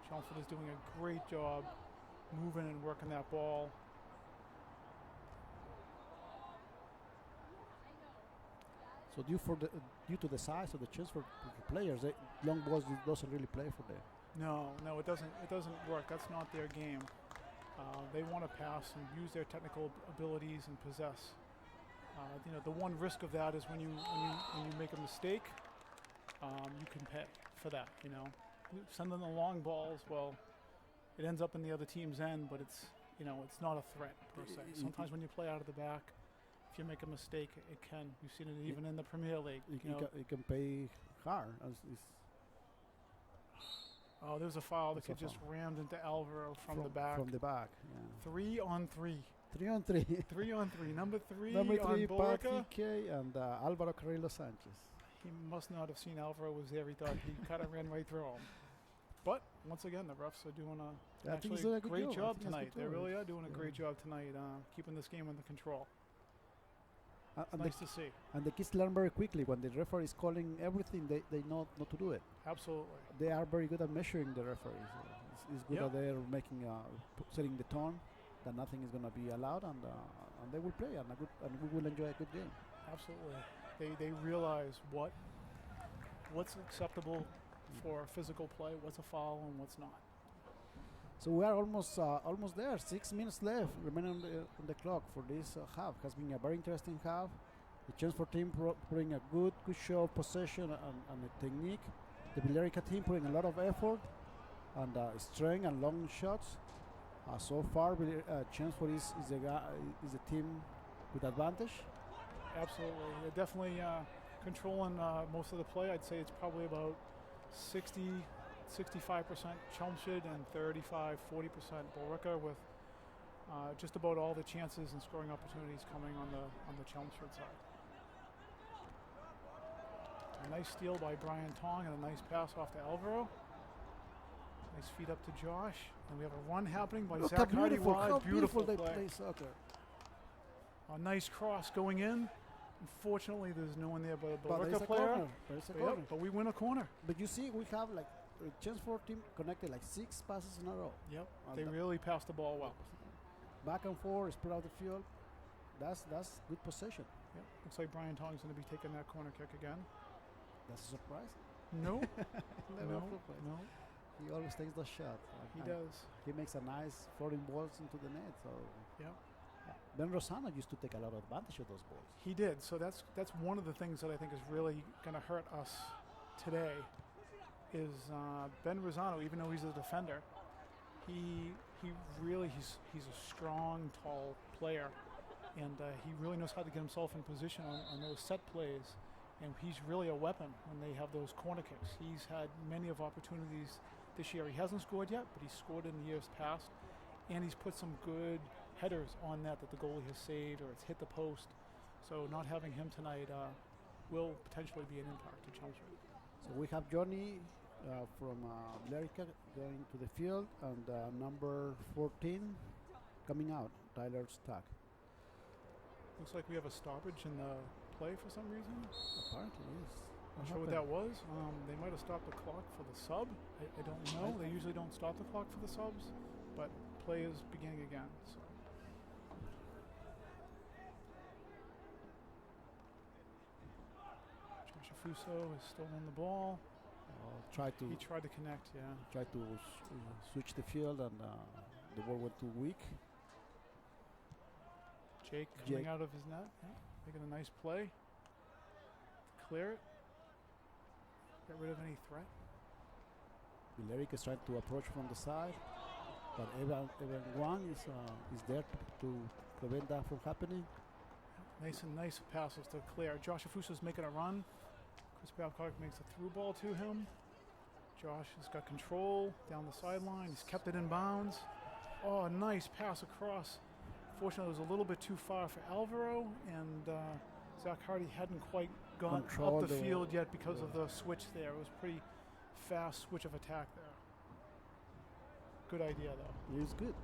A: Chelmsford is doing a great job moving and working that ball.
B: So due to the size of the Chelmsford players, long balls doesn't really play for them.
A: No, it doesn't. It doesn't work. That's not their game. They want to pass and use their technical abilities and possess. The one risk of that is when you make a mistake, you can pay for that. Sending the long balls, well, it ends up in the other team's end, but it's not a threat per se. Sometimes when you play out of the back, if you make a mistake, it can. We've seen it even in the Premier League.
B: It can pay hard.
A: Oh, there's a foul. The kid just rammed into Alvaro from the back.
B: From the back, yeah.
A: 3 on 3.
B: 3 on 3.
A: 3 on 3. Number 3
B: Number 3,
A: on
B: Pat
A: Billerica.
B: Hickey and Alvaro Carrillo Sanchez.
A: He must not have seen Alvaro was there. He thought he kind of ran right through him. But once again, the refs are doing a great job tonight. They really are doing a great job tonight, keeping this game under control. It's nice to see.
B: And the kids learn very quickly. When the referee is calling everything, they know not to do it.
A: Absolutely.
B: They are very good at measuring the referees. It's good that they're making setting the tone that nothing is going to be allowed, and they will play and we will enjoy a good game.
A: Absolutely. They realize what's acceptable for physical play, what's a foul, and what's not.
B: So we are almost there. 6 minutes left remaining on the clock for this half. Has been a very interesting half. The Chelmsford team putting a good show of possession and a technique. The Billerica team putting a lot of effort and strength and long shots. So far, Chelmsford is the team with advantage.
A: Absolutely. They're definitely controlling most of the play. I'd say it's probably about 65% Chelmsford and 35-40% Billerica, with just about all the chances and scoring opportunities coming on the Chelmsford side. A nice steal by Brian Tong and a nice pass off to Alvaro. Nice feed up to Josh, and we have a run happening by Zach Hardy.
B: How beautiful
A: play.
B: They play soccer.
A: A nice cross going in. Unfortunately, there's no one there but a
B: But
A: Billerica player.
B: There's a corner.
A: But we win a corner.
B: But you see, we have like Chelmsford team connected like 6 passes in a row.
A: Yep, they really passed the ball well.
B: Back and forth, spread out the field. That's good possession.
A: Yep. Looks like Brian Tong's going to be taking that corner kick again.
B: That's a surprise.
A: No,
B: no.
A: no.
B: He always takes the shot.
A: He does.
B: He makes a nice floating balls into the net. So
A: yeah.
B: Ben Rosano used to take a lot of advantage of those balls.
A: He did. So that's one of the things that I think is really going to hurt us today. Is Ben Rosano, even though he's a defender, he's a strong, tall player, and he really knows how to get himself in position on those set plays. And he's really a weapon when they have those corner kicks. He's had many of opportunities this year. He hasn't scored yet, but he's scored in years past. And he's put some good headers on net that the goalie has saved, or it's hit the post. So not having him tonight will potentially be an impact to Chelmsford.
B: So we have Johnny from Billerica going to the field, and number 14 coming out, Tyler Stack.
A: Looks like we have a stoppage in the play for some reason.
B: Apparently, yes.
A: Not sure what that was. They might have stopped the clock for the sub. I don't know. They usually don't stop the clock for the subs, but play is beginning again. So. Josh Afuso has stolen the ball. He tried to connect, yeah.
B: Tried to switch the field, and the ball went too weak.
A: Jake coming out of his net, making a nice play to clear it. Get rid of any threat.
B: Billerica is trying to approach from the side, but Evan Wang is there to prevent that from happening.
A: Nice passes to clear. Josh Afuso's making a run. Chris Babcock makes a through ball to him. Josh has got control down the sideline. He's kept it in bounds. Oh, a nice pass across. Fortunately, it was a little bit too far for Alvaro, and Zach Hardy hadn't quite gone up the field yet because of the switch there. It was pretty fast switch of attack there. Good idea, though.
B: It was good.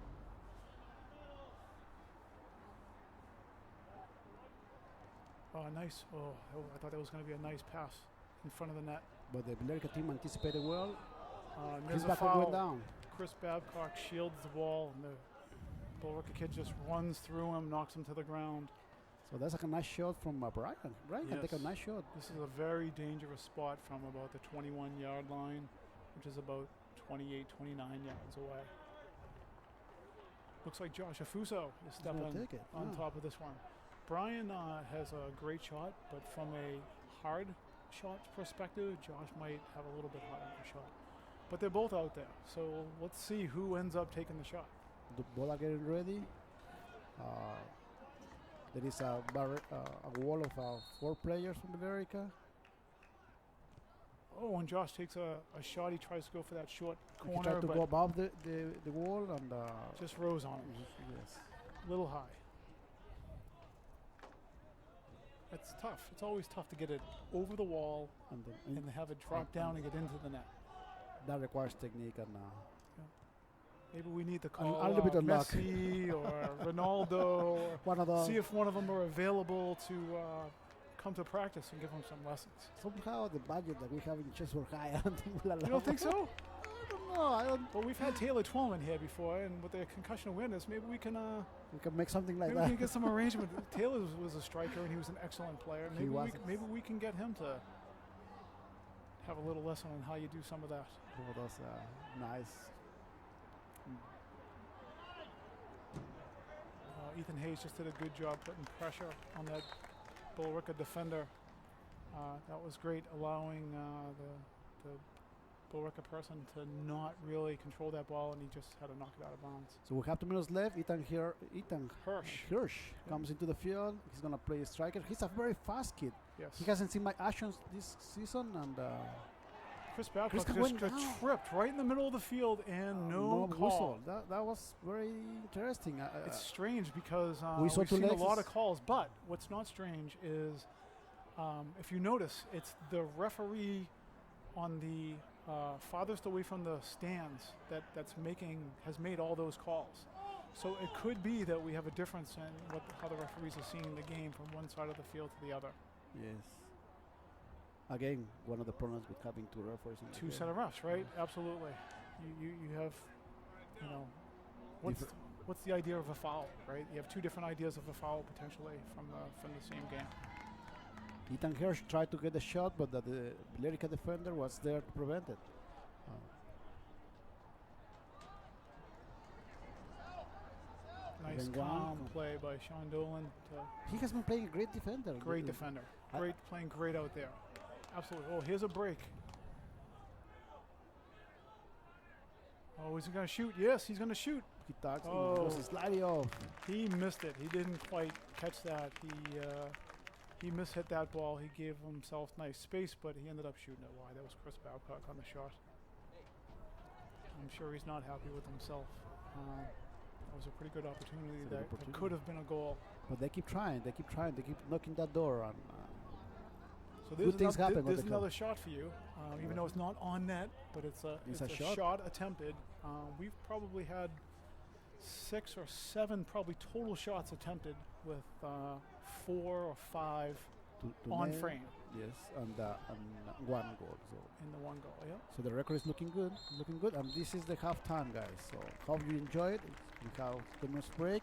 A: Oh, nice. Oh, I thought that was going to be a nice pass in front of the net.
B: But the Billerica team anticipated well.
A: There's
B: His
A: a
B: back
A: foul.
B: went down.
A: Chris Babcock shields the ball, and the Billerica kid just runs through him, knocks him to the ground.
B: So that's like a nice shot from Brian. Brian can take a nice shot.
A: This is a very dangerous spot from about the 21-yard line, which is about 28, 29 yards away. Looks like Josh Afuso is stepping on top of this one. Brian has a great shot, but from a hard shot perspective, Josh might have a little bit harder of a shot. But they're both out there, so let's see who ends up taking the shot.
B: The ball are getting ready. There is a wall of 4 players from Billerica.
A: Oh, when Josh takes a shot, he tries to go for that short corner.
B: He tried to go above the wall and
A: just rose on him.
B: Yes.
A: A little high. It's tough. It's always tough to get it over the wall and have it drop down and get into the net.
B: That requires technique and.
A: Maybe we need to call
B: a little bit of
A: Messi or Ronaldo, or see if one of them are available to come to practice and give them some lessons.
B: Somehow the budget that we have in Chelmsford High, I don't think will allow.
A: You don't think so?
B: I don't know.
A: Well, we've had Taylor Twellman here before, and with their concussion awareness, maybe we can
B: make something like
A: maybe
B: that.
A: We can get some arrangement. Taylor was a striker, and he was an excellent player. Maybe we can get him to have a little lesson on how you do some of that.
B: Oh, that's nice.
A: Ethan Hayes just did a good job putting pressure on that Billerica defender. That was great, allowing the Billerica person to not really control that ball, and he just had to knock it out of bounds.
B: So we have 2 minutes left. Ethan Hirsch comes into the field. He's going to play a striker. He's a very fast kid.
A: Yes.
B: He hasn't seen my actions this season, and
A: Chris Babcock just got tripped right in the middle of the field, and no call.
B: Whistle. That was very interesting.
A: It's strange because
B: we've seen
A: a lot of calls, but what's not strange is if you notice, it's the referee on the farthest away from the stands has made all those calls. So it could be that we have a difference in how the referees are seeing the game from one side of the field to the other.
B: Yes. Again, one of the problems with having 2 referees.
A: Two set of refs, right? Absolutely. You have, what's the idea of a foul, right? You have 2 different ideas of a foul potentially from the same game.
B: Ethan Hirsch tried to get the shot, but the Billerica defender was there to prevent it.
A: Nice calm play by Sean Dolan.
B: He has been playing a great defender.
A: Great defender. Playing great out there. Absolutely. Oh, here's a break. Oh, is he going to shoot? Yes, he's going to shoot.
B: He thought it was sliding off.
A: He missed it. He didn't quite catch that. He mishit that ball. He gave himself nice space, but he ended up shooting it wide. That was Chris Babcock on the shot. I'm sure he's not happy with himself. That was a pretty good opportunity that could have been a goal.
B: But they keep trying. They keep knocking that door on.
A: So So there's
B: Good things happen on
A: there's
B: the club.
A: another shot for you, even though it's not on net, but it's a shot attempted. We've probably had 6 or 7 probably total shots attempted with 4 or 5
B: to
A: on
B: net.
A: frame
B: Yes, and one goal. So,
A: in the one goal. Yeah.
B: so the record is looking good, And this is the halftime, guys. So hope you enjoyed. We have 2 minutes break.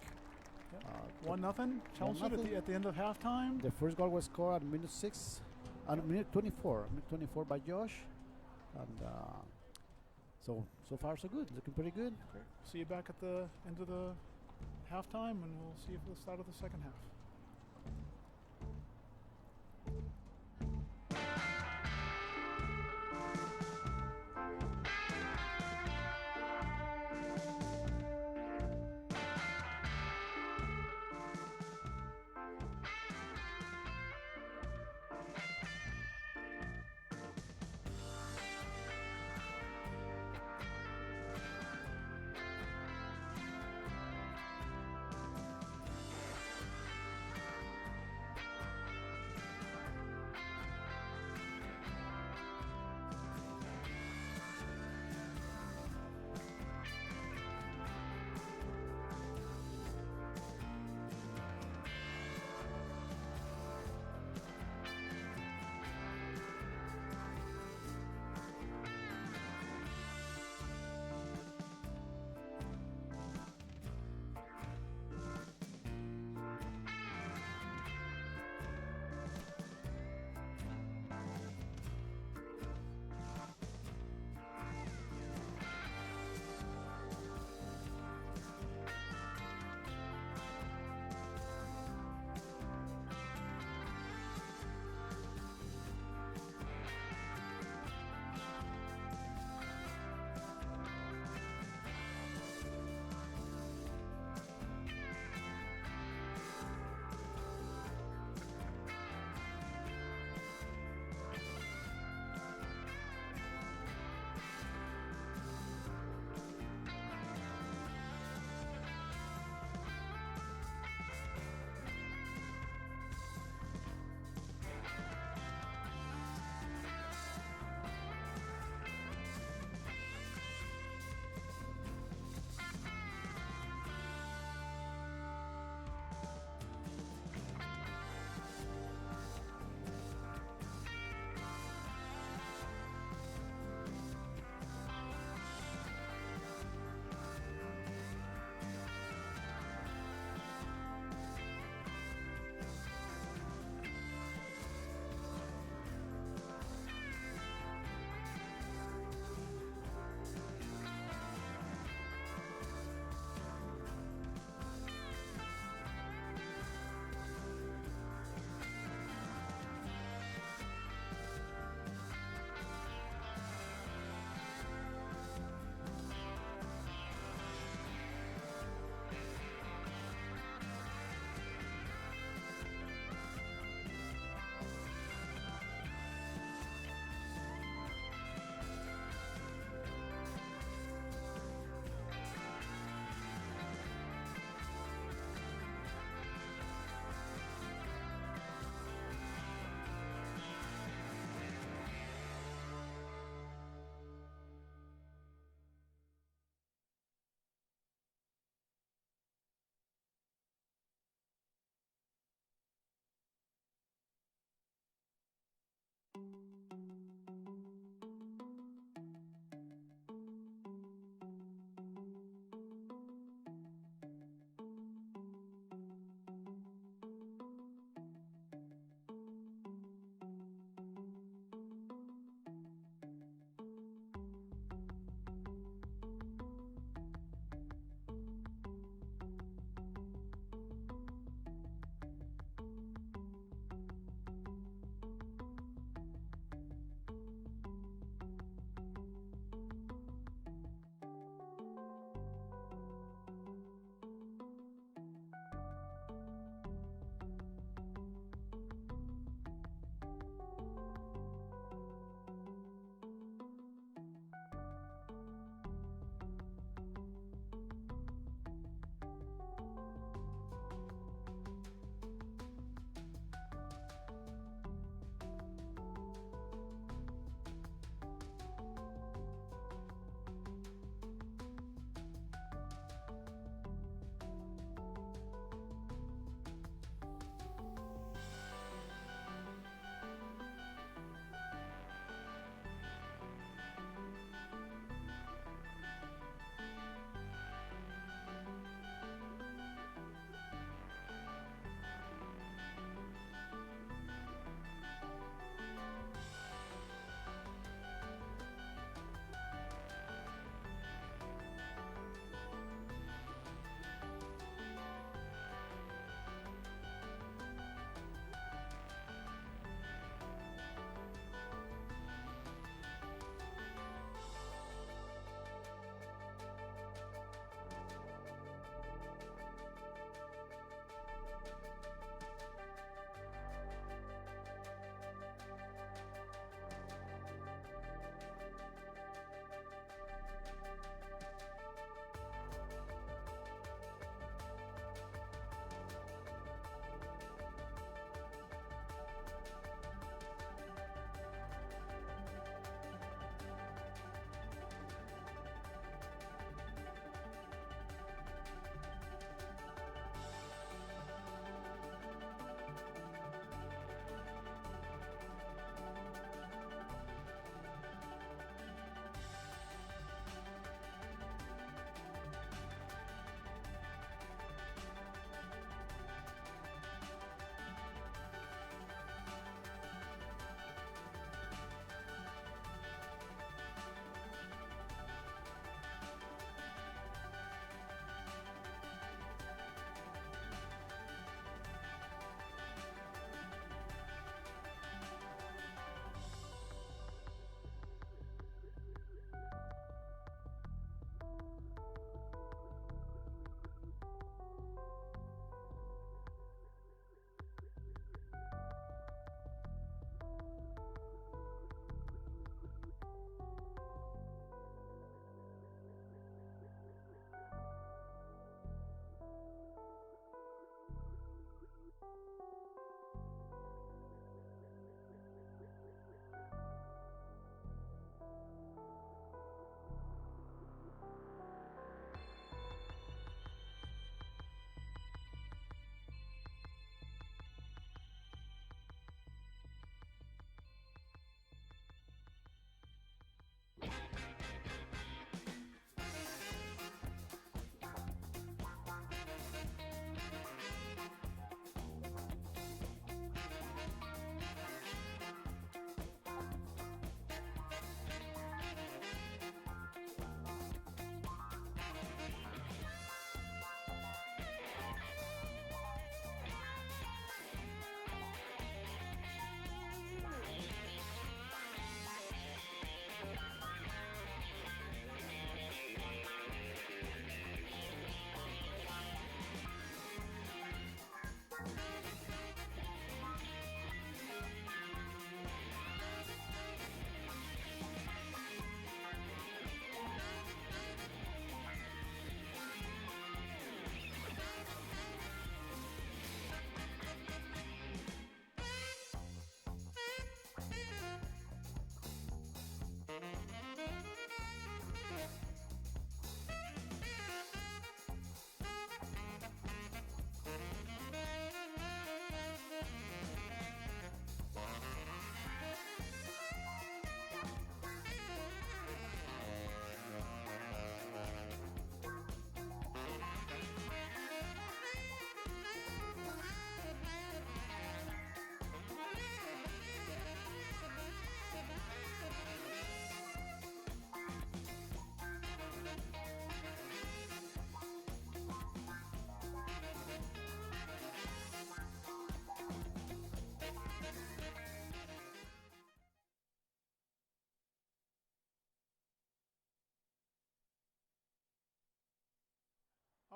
A: 1-0. Chelmsford at the end of halftime.
B: The first goal was scored at minute 6, and minute 24. Minute 24 by Josh, and so far so good. Looking pretty good.
A: Great. See you back at the end of the halftime, and we'll see you for the start of the second half.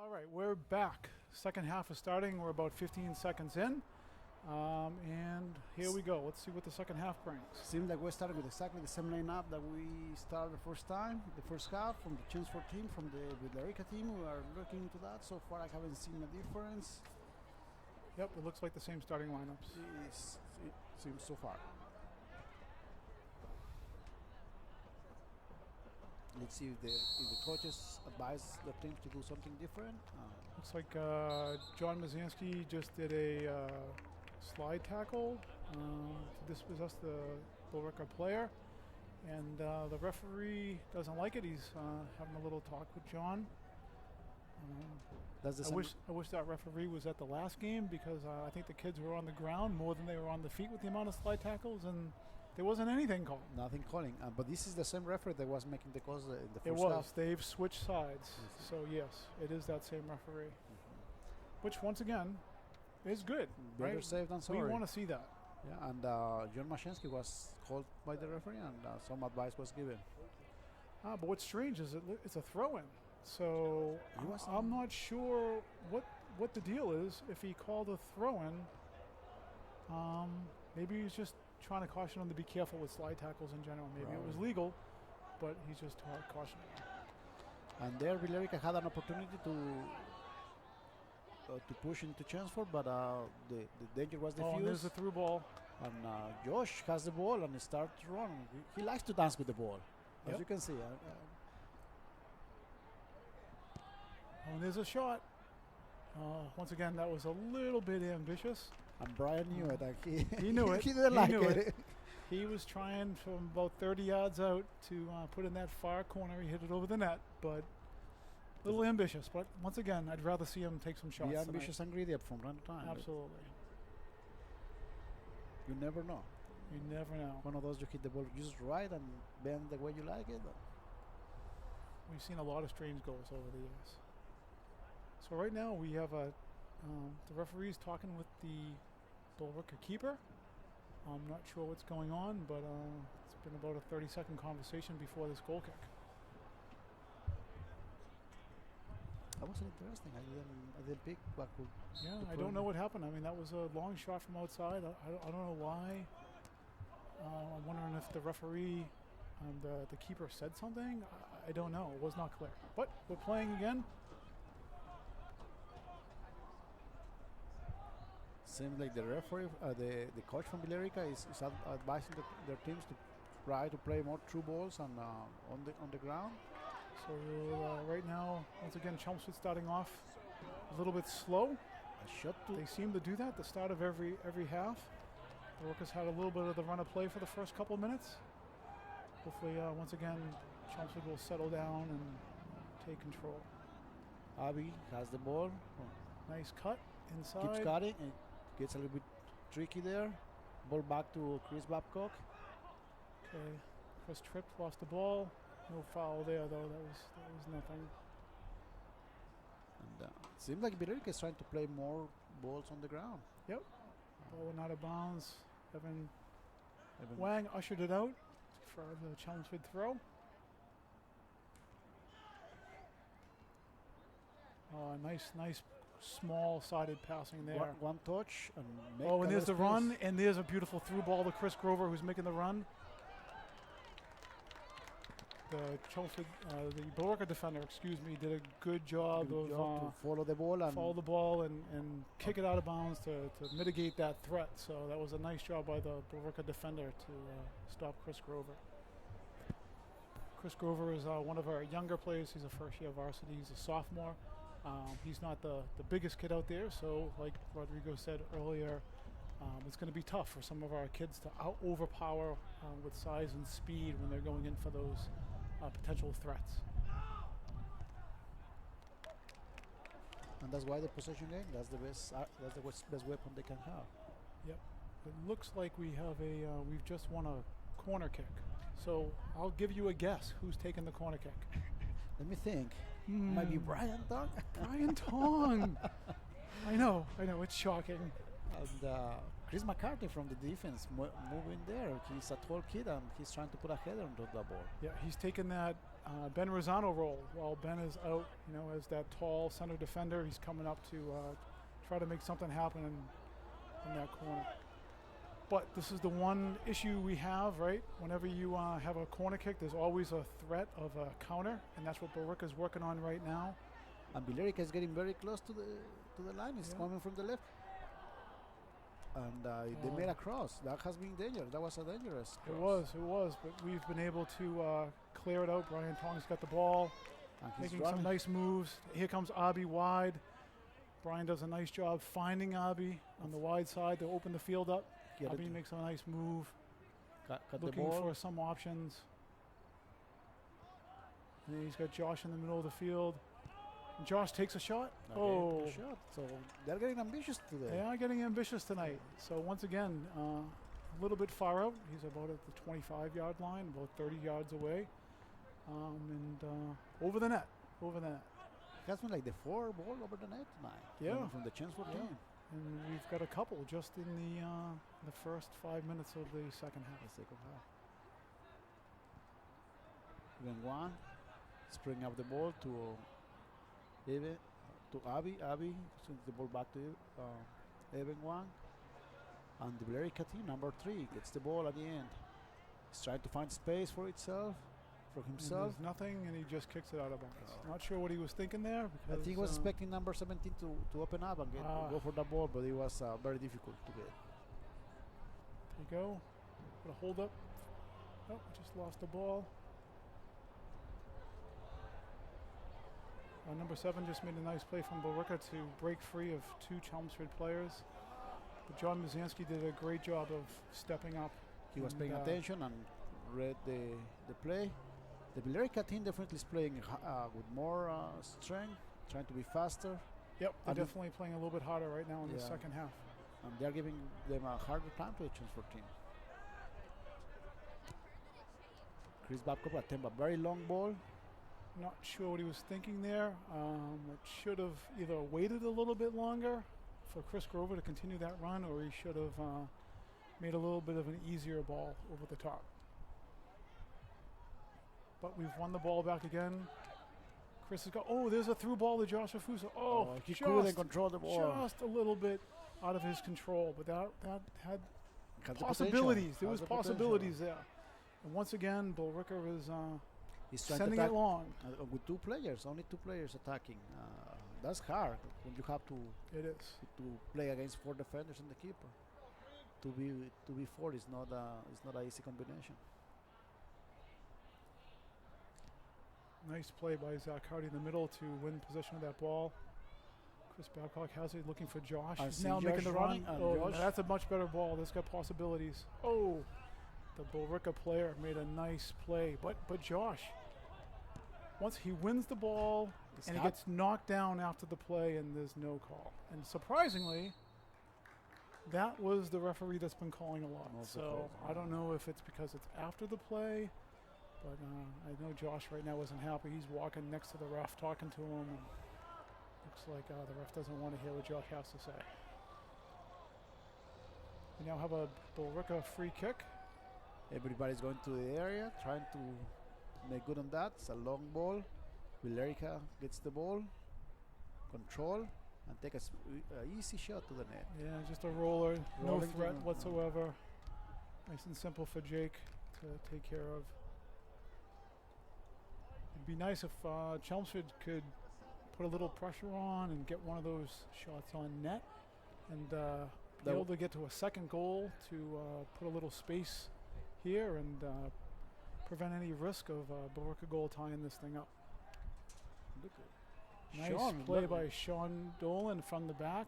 A: All right, we're back. Second half is starting. We're about 15 seconds in. And here we go. Let's see what the second half brings.
B: Seems like we're starting with exactly the same lineup that we started the first time, the first half, from the Chelmsford team, from the Billerica team. We are looking into that. So far, I haven't seen a difference.
A: Yep, it looks like the same starting lineups.
B: It seems so far. Let's see if the coaches advise the teams to do something different.
A: Looks like John Mazansky just did a slide tackle to dispossess the Billerica player. And the referee doesn't like it. He's having a little talk with John. I wish that referee was at the last game because I think the kids were on the ground more than they were on the feet with the amount of slide tackles, and there wasn't anything called.
B: Nothing calling. But this is the same referee that was making the calls in the first
A: half. It was.
B: Half.
A: They've switched sides. So, yes, it is that same referee. Which, once again, is good.
B: Better
A: right?
B: safe than sorry.
A: We want to see that.
B: Yeah, and John Mashensky was called by the referee, and some advice was given.
A: But what's strange is it's a throw-in. So I'm not sure what the deal is. If he called a throw-in, maybe he's just trying to caution him to be careful with slide tackles in general. Maybe it was legal, but he's just cautioning him.
B: And there, Billerica had an opportunity to push into Chelmsford, but the danger was diffused.
A: Oh, and there's a through ball.
B: And Josh has the ball and he starts to run. He likes to dance with the ball, as you can see.
A: And there's a shot. Once again, that was a little bit ambitious.
B: And Brian knew it.
A: He knew it.
B: He didn't like it.
A: He was trying from about 30 yards out to put in that far corner. He hit it over the net, but a little ambitious. But once again, I'd rather see him take some shots.
B: Be ambitious and greedy up from time to time.
A: Absolutely.
B: You never know.
A: You never know.
B: One of those you hit the ball just right and bend the way you like it.
A: We've seen a lot of strange goals over the years. So right now we have the referee's talking with the Billerica keeper. I'm not sure what's going on, but it's been about a 30-second conversation before this goal kick.
B: That was interesting. I didn't pick what could.
A: Yeah, I don't know what happened. I mean, that was a long shot from outside. I don't know why. I'm wondering if the referee, the keeper said something. I don't know. It was not clear. But we're playing again.
B: Seems like the referee, the coach from Billerica is advising their teams to try to play more through balls and on the ground.
A: So right now, once again, Chelmsford starting off a little bit slow. They seem to do that at the start of every half. The Workers had a little bit of the run of play for the first couple of minutes. Hopefully, once again, Chelmsford will settle down and take control.
B: Abby has the ball.
A: Nice cut inside.
B: Keeps cutting and gets a little bit tricky there. Ball back to Chris Babcock.
A: Okay, Chris tripped, lost the ball. No foul there though. That was nothing.
B: And seems like Billerica is trying to play more balls on the ground.
A: Yep. Ball went out of bounds. Evan Wang ushered it out for the Chelmsford throw. Nice small-sided passing there.
B: One touch.
A: And there's the run, and there's a beautiful through ball to Chris Grover, who's making the run. The Chelmsford, the Billerica defender, did a good job
B: to follow the
A: ball and kick it out of bounds to mitigate that threat. So that was a nice job by the Billerica defender to stop Chris Grover. Chris Grover is one of our younger players. He's a first-year varsity. He's a sophomore. He's not the biggest kid out there, so like Rodrigo said earlier, it's going to be tough for some of our kids to overpower with size and speed when they're going in for those potential threats.
B: And that's why the possession game, that's the best weapon they can have.
A: Yep. It looks like we have we've just won a corner kick. So I'll give you a guess who's taking the corner kick.
B: Let me think. Might be Brian Tong.
A: Brian Tong. I know. It's shocking.
B: And Chris McCarthy from the defense moving there. He's a tall kid and he's trying to put a header onto the ball.
A: Yeah, he's taken that Ben Rosano role while Ben is out. As that tall center defender, he's coming up to try to make something happen in that corner. But this is the one issue we have, right? Whenever you have a corner kick, there's always a threat of a counter, and that's what Billerica is working on right now.
B: And Billerica is getting very close to the line. It's coming from the left. And they made a cross. That has been dangerous. That was a dangerous cross.
A: It was. But we've been able to clear it out. Brian Tong's got the ball, making some nice moves. Here comes Abi wide. Brian does a nice job finding Abi on the wide side to open the field up. Abi makes a nice move, looking for some options. And then he's got Josh in the middle of the field. And Josh takes a shot.
B: Okay, shot. So they're getting ambitious today.
A: They are getting ambitious tonight. So once again, a little bit far out. He's about at the 25-yard line, about 30 yards away. And over the net.
B: It has been like the 4 ball over the net tonight.
A: Yeah.
B: From the Chelmsford team.
A: And we've got a couple just in the first 5 minutes of the second half.
B: Then one, spring up the ball to Abi. Abi sends the ball back to Evan Wang. And the Billerica team, number 3, gets the ball at the end. He's trying to find space for himself.
A: And there's nothing, and he just kicks it out of bounds. Not sure what he was thinking there.
B: I think he was expecting number 17 to open up and go for the ball, but it was very difficult to get.
A: There you go. Got a hold up. Oh, just lost the ball. Number 7 just made a nice play from Billerica to break free of 2 Chelmsford players. But John Mazansky did a great job of stepping up.
B: He was paying attention and read the play. The Billerica team definitely is playing with more strength, trying to be faster.
A: Yep, they're definitely playing a little bit harder right now in the second half.
B: And they're giving them a harder time to the Chelmsford team. Chris Babcock attempt a very long ball.
A: Not sure what he was thinking there. It should have either waited a little bit longer for Chris Grover to continue that run, or he should have made a little bit of an easier ball over the top. But we've won the ball back again. Chris has got, there's a through ball to Joshua Fuso.
B: He couldn't control the ball.
A: Just a little bit out of his control, but that had possibilities. There was possibilities there. And once again, Billerica is sending it long.
B: With 2 players, only 2 players attacking. That's hard when you have to play against 4 defenders and the keeper. To be 4 is not an easy combination.
A: Nice play by Zach Hardy in the middle to win possession of that ball. Chris Babcock has it, looking for Josh. He's now making the run. That's a much better ball. That's got possibilities. The Billerica player made a nice play. But Josh, once he wins the ball and he gets knocked down after the play and there's no call. And surprisingly, that was the referee that's been calling a lot. So I don't know if it's because it's after the play. But I know Josh right now isn't happy. He's walking next to the ref, talking to him. And looks like the ref doesn't want to hear what Josh has to say. We now have a Billerica free kick.
B: Everybody's going to the area, trying to make good on that. It's a long ball. Billerica gets the ball, control, and take a easy shot to the net.
A: Yeah, just a roller, no threat whatsoever. Nice and simple for Jake to take care of. It'd be nice if Chelmsford could put a little pressure on and get one of those shots on net and be able to get to a second goal to put a little space here and prevent any risk of Billerica goal tying this thing up. Nice play by Sean Dolan from the back,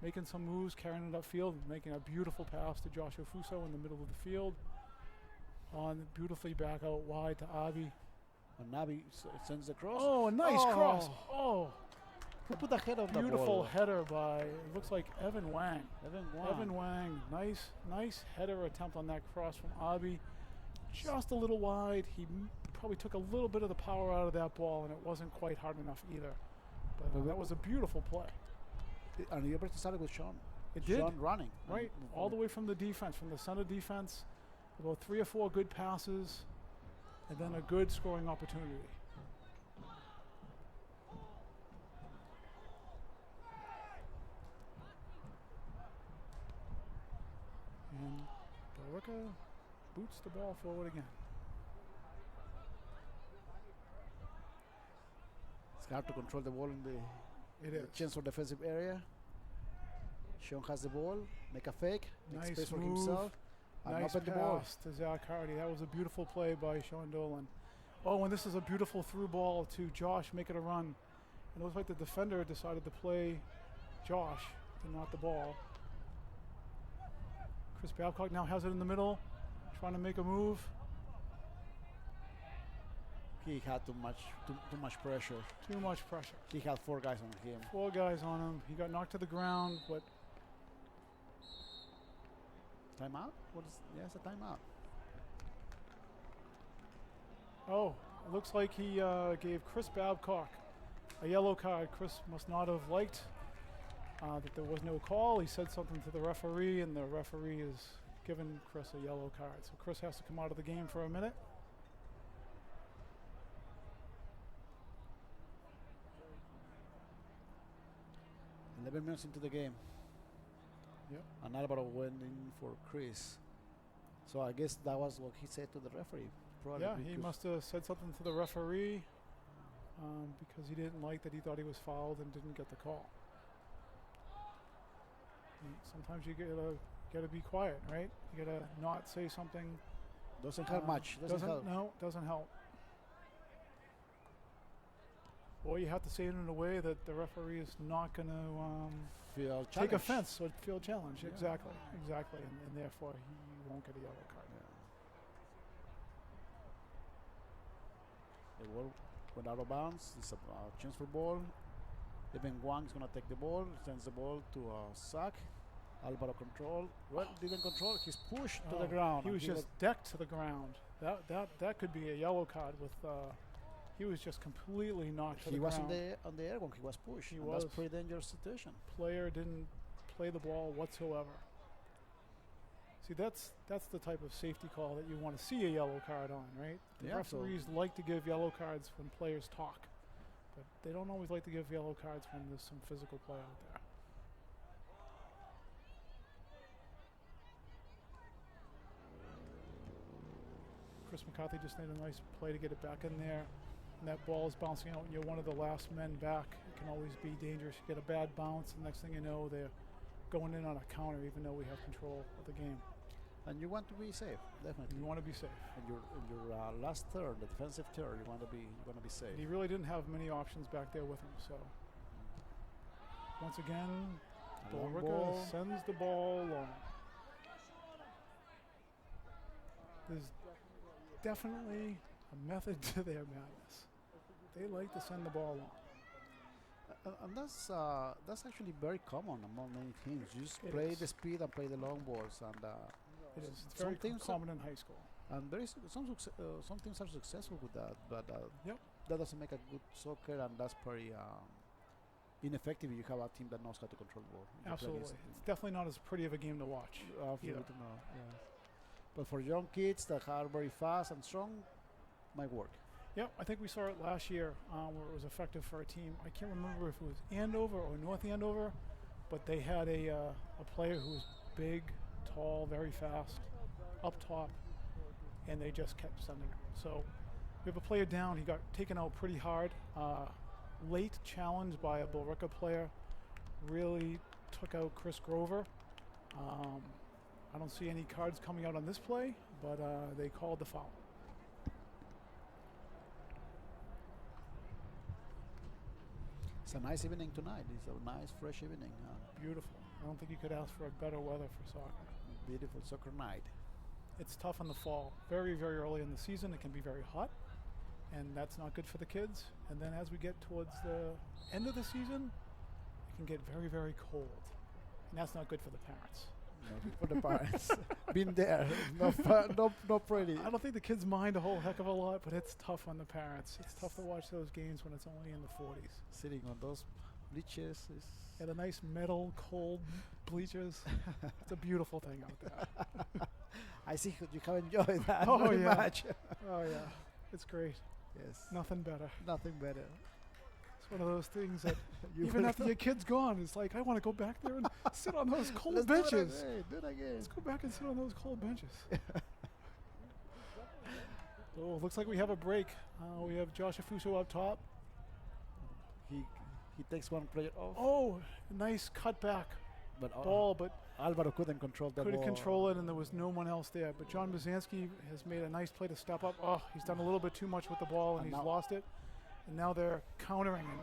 A: making some moves, carrying it upfield, making a beautiful pass to Joshua Fuso in the middle of the field. On beautifully back out wide to Avi.
B: And Navi sends the cross.
A: Oh, a nice cross.
B: Who put the head on the ball?
A: Beautiful header by, it looks like Evan Wang.
B: Evan Wang.
A: Nice header attempt on that cross from Abi. Just a little wide. He probably took a little bit of the power out of that ball, and it wasn't quite hard enough either. But that was a beautiful play.
B: And you ever started with Sean?
A: It did.
B: Sean running.
A: Right, all the way from the defense, from the center defense, about 3 or 4 good passes, and then a good scoring opportunity. And Billerica boots the ball forward again.
B: It's hard to control the ball in the Chelmsford defensive area. Sean has the ball, make a fake, make
A: Nice
B: space for
A: move.
B: himself, and
A: Nice
B: open the ball.
A: pass to Zach Hardy. That was a beautiful play by Sean Dolan. Oh, and this is a beautiful through ball to Josh, make it a run. And it looks like the defender decided to play Josh and not the ball. Chris Babcock now has it in the middle, trying to make a move.
B: He had too much pressure.
A: Too much pressure.
B: He had 4 guys on him.
A: 4 guys on him. He got knocked to the ground, but
B: Timeout? It's a timeout.
A: oh, it looks like he gave Chris Babcock a yellow card. Chris must not have liked that there was no call. He said something to the referee, and the referee is giving Chris a yellow card. So Chris has to come out of the game for a minute.
B: And 11 minutes into the game.
A: Yep.
B: And Alvaro went in for Chris. So I guess that was what he said to the referee. Probably
A: Yeah, he must have said something to the referee because he didn't like that. He thought he was fouled and didn't get the call. And sometimes you gotta be quiet, right? You gotta not say something.
B: Doesn't help much. Doesn't help.
A: No, doesn't help. Or you have to say it in a way that the referee is not going to
B: Feel
A: take
B: challenged.
A: offense or feel challenged.
B: Yeah.
A: Exactly, and therefore he won't get a yellow card.
B: The ball went out of bounds. It's a chance for ball. Even Wang is going to take the ball, sends the ball to Zach. Alvaro control. Well, didn't control. He's pushed to the ground.
A: He was just decked to the ground. That could be a yellow card with. He was just completely knocked to the ground.
B: He was on the air when he was pushed.
A: He
B: and
A: was.
B: That's a pretty dangerous situation.
A: Player didn't play the ball whatsoever. See, that's the type of safety call that you want to see a yellow card on, right? The referees like to give yellow cards when players talk, but they don't always like to give yellow cards when there's some physical play out there. Chris McCarthy just made a nice play to get it back in there. And that ball is bouncing out and you're one of the last men back. It can always be dangerous. You get a bad bounce and next thing you know they're going in on a counter even though we have control of the game.
B: And you want to be safe, definitely.
A: You want to be safe.
B: In your last third, the defensive third, you want to be safe.
A: He really didn't have many options back there with him, so once again, Billerica sends the ball long. There's definitely a method to their madness. They like to send the ball long.
B: And that's actually very common among many teams. You just play the speed and play the long balls, and
A: it is. It's very common in high school.
B: And there is some teams are successful with that, but that doesn't make a good soccer, and that's pretty ineffective if you have a team that knows how to control the ball.
A: Absolutely, it's definitely not as pretty of a game to watch.
B: Absolutely not. Yeah. But for young kids that are very fast and strong, might work.
A: Yep, I think we saw it last year where it was effective for a team. I can't remember if it was Andover or North Andover, but they had a player who was big, tall, very fast, up top, and they just kept sending him. So we have a player down. He got taken out pretty hard. Late challenge by a Billerica player really took out Chris Grover. I don't see any cards coming out on this play, but they called the foul.
B: It's a nice evening tonight. It's a nice, fresh evening.
A: Beautiful. I don't think you could ask for a better weather for soccer.
B: Beautiful soccer night.
A: It's tough in the fall. Very, very early in the season, it can be very hot, and that's not good for the kids. And then as we get towards the end of the season, it can get very, very cold, and that's not good for the parents.
B: No good for the parents. Been there. Not pretty.
A: I don't think the kids mind a whole heck of a lot, but it's tough on the parents. It's tough to watch those games when it's only in the 40s.
B: Sitting on those bleachers is...
A: Got a nice metal, cold bleachers. It's a beautiful thing out there.
B: I see you have enjoyed that
A: Oh,
B: very
A: yeah.
B: much.
A: Oh, yeah. It's great.
B: Yes.
A: Nothing better.
B: Nothing better.
A: It's one of those things that
B: You
A: even
B: will-
A: after your kid's gone, it's like, I want to go back there and sit on those cold
B: Let's
A: benches.
B: Do it again.
A: Let's go back and sit on those cold benches. Oh, looks like we have a break. We have Josh Afuso up top.
B: He takes one player off,
A: Oh, nice cutback
B: but
A: ball, but
B: Alvaro couldn't control the
A: couldn't
B: ball.
A: control it, and there was no one else there. But John Bazanski has made a nice play to step up. Oh, he's done a little bit too much with the ball, and
B: And
A: he's
B: now-
A: lost it. And now they're countering him.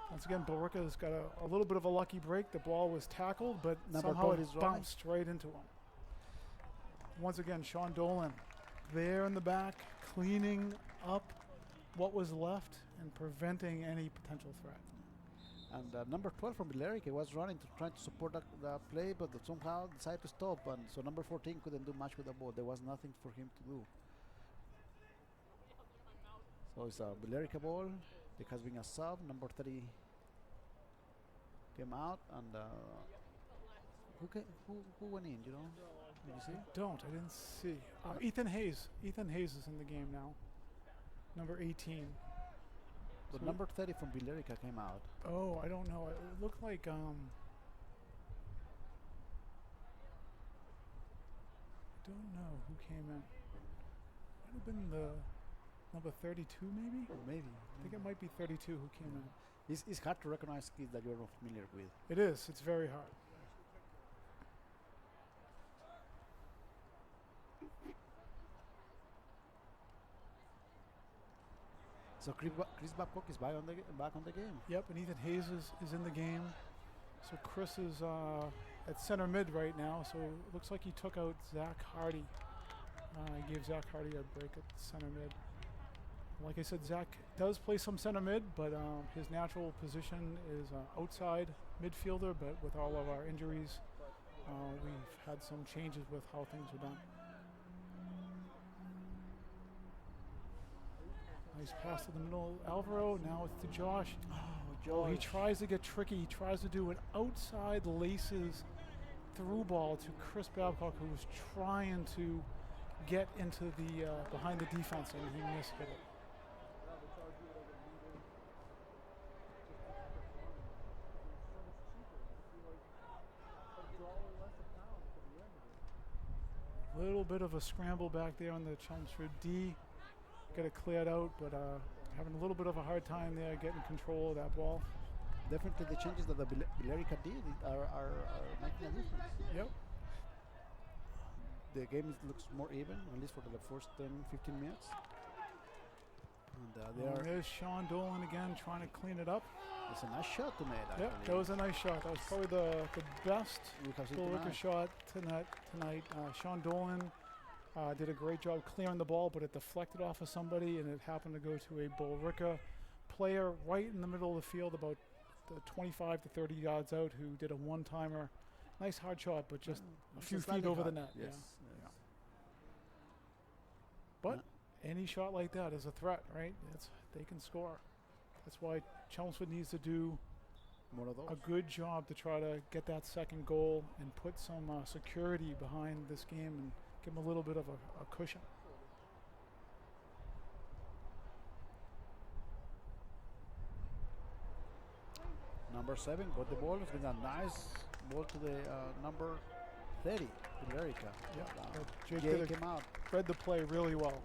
A: Once again, Billerica has got a little bit of a lucky break. The ball was tackled, but
B: Number
A: somehow
B: 12
A: it
B: is running.
A: bounced right into him. Once again, Sean Dolan there in the back, cleaning up what was left and preventing any potential threat.
B: And number 12 from Billerica was running to try to support the play, but somehow decided to stop. And so number 14 couldn't do much with the ball. There was nothing for him to do. So it's a Billerica ball. There has been a sub. Number 30 came out, and who went in? You know? Did you see?
A: I didn't see. Ethan Hayes. Ethan Hayes is in the game now. Number 18.
B: But
A: So-
B: number 30 from Billerica came out.
A: Oh, I don't know. It looked like I don't know who came in. Might have been the number 32 maybe?
B: Maybe.
A: I think it might be 32 who came in.
B: It's hard to recognize kids that you're not familiar with.
A: It is. It's very hard.
B: So Chris Babcock is back on the game.
A: Yep, and Ethan Hayes is in the game. So Chris is at center mid right now. So it looks like he took out Zach Hardy. He gave Zach Hardy a break at center mid. Like I said, Zach does play some center mid, but his natural position is outside midfielder. But with all of our injuries, we've had some changes with how things are done. Nice pass to the middle, Alvaro. Now it's to Josh. Oh, he tries to get tricky. He tries to do an outside laces through ball to Chris Babcock, who was trying to get into the behind the defense, and he mishit it. Little bit of a scramble back there on the Chelmsford D. Got it cleared out, but having a little bit of a hard time there getting control of that ball.
B: Definitely the changes that the Billerica did are making a difference.
A: Yep.
B: The game looks more even, at least for the first 10, 15 minutes. And
A: There's Sean Dolan again trying to clean it up.
B: it's a nice shot to make.
A: Yep, that was a nice shot. That was probably the best
B: We have seen
A: Billerica
B: tonight.
A: shot tonight. Sean Dolan did a great job clearing the ball, but it deflected off of somebody, and it happened to go to a Billerica player right in the middle of the field, about the 25 to 30 yards out, who did a one-timer. Nice hard shot, but just a
B: It's
A: few feet
B: slightly
A: over the
B: hard.
A: net.
B: Yes.
A: Yeah.
B: yes.
A: But any shot like that is a threat, right? They can score. That's why Chelmsford needs to do
B: More of those.
A: a good job to try to get that second goal and put some security behind this game and give them a little bit of a cushion.
B: Number 7 got the ball. It's been a nice ball to the number 30, Billerica.
A: Yeah, Jake
B: Jay
A: did
B: came out.
A: read the play really well.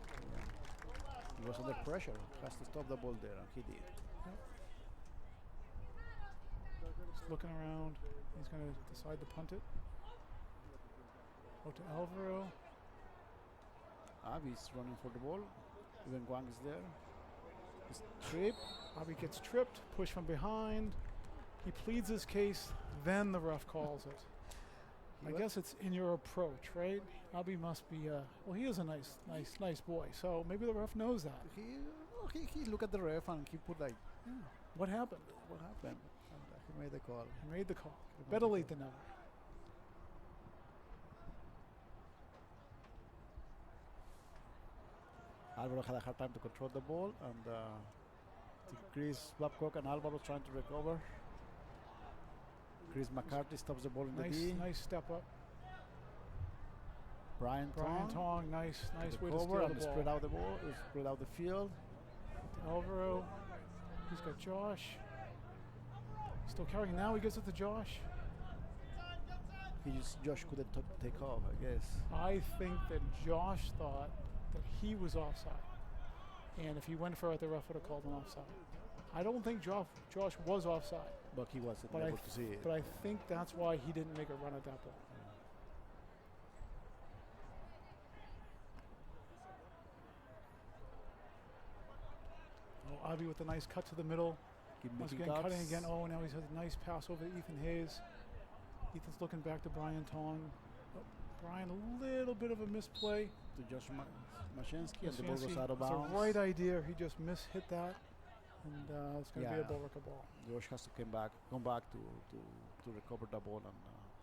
B: He was under pressure. Has to stop the ball there, and he did.
A: Just looking around. He's going to decide to punt it. Out to Alvaro.
B: Avi's running for the ball. Even Guang is there. He's tripped.
A: Bobby gets tripped, pushed from behind. He pleads his case, then the ref calls it. I guess it's in your approach, right? Abby must be, well, he is a nice boy, so maybe the ref knows that.
B: He looked at the ref and he put like,
A: What happened?
B: what happened? And he made the call.
A: He made the call.
B: He made
A: Better
B: the
A: late
B: call.
A: than never.
B: Alvaro had a hard time to control the ball, and Chris Babcock and Alvaro trying to recover. Chris McCarthy stops the ball in the D.
A: Nice step up.
B: Brian
A: Tong, nice way to steal
B: and
A: the ball.
B: spread out the ball, spread out the field.
A: Alvaro, he's got Josh. Still carrying now, he gives it to Josh.
B: Josh couldn't take off, I guess.
A: I think that Josh thought that he was offside. And if he went for it, the ref would have called him offside. I don't think Josh was offside.
B: But he wasn't able to see it.
A: But I think that's why he didn't make a run at that ball. Oh, Avi with a nice cut to the middle. Once again, cutting again. Oh, now he's had a nice pass over to Ethan Hayes. Ethan's looking back to Brian Tong. Oh, Brian, a little bit of a misplay.
B: To Josh Mashinsky, and the ball goes out of bounds.
A: It's the right idea. He just hit that. And it's going to be a Billerica ball.
B: Josh has to come back to recover the ball, and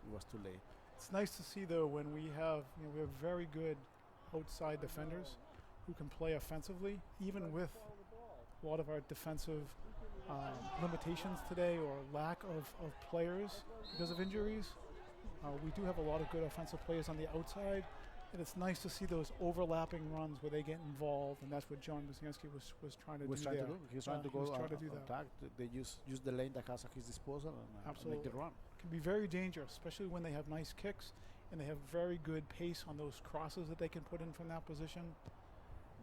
B: it was too late.
A: It's nice to see though when we have very good outside defenders who can play offensively, even with a lot of our defensive limitations today or lack of players because of injuries. We do have a lot of good offensive players on the outside. And it's nice to see those overlapping runs where they get involved, and that's what John Buzinski was trying to do there.
B: He was trying to go
A: trying to do that.
B: Attack. They use the lane that has at his disposal and make the run.
A: Can be very dangerous, especially when they have nice kicks and they have very good pace on those crosses that they can put in from that position.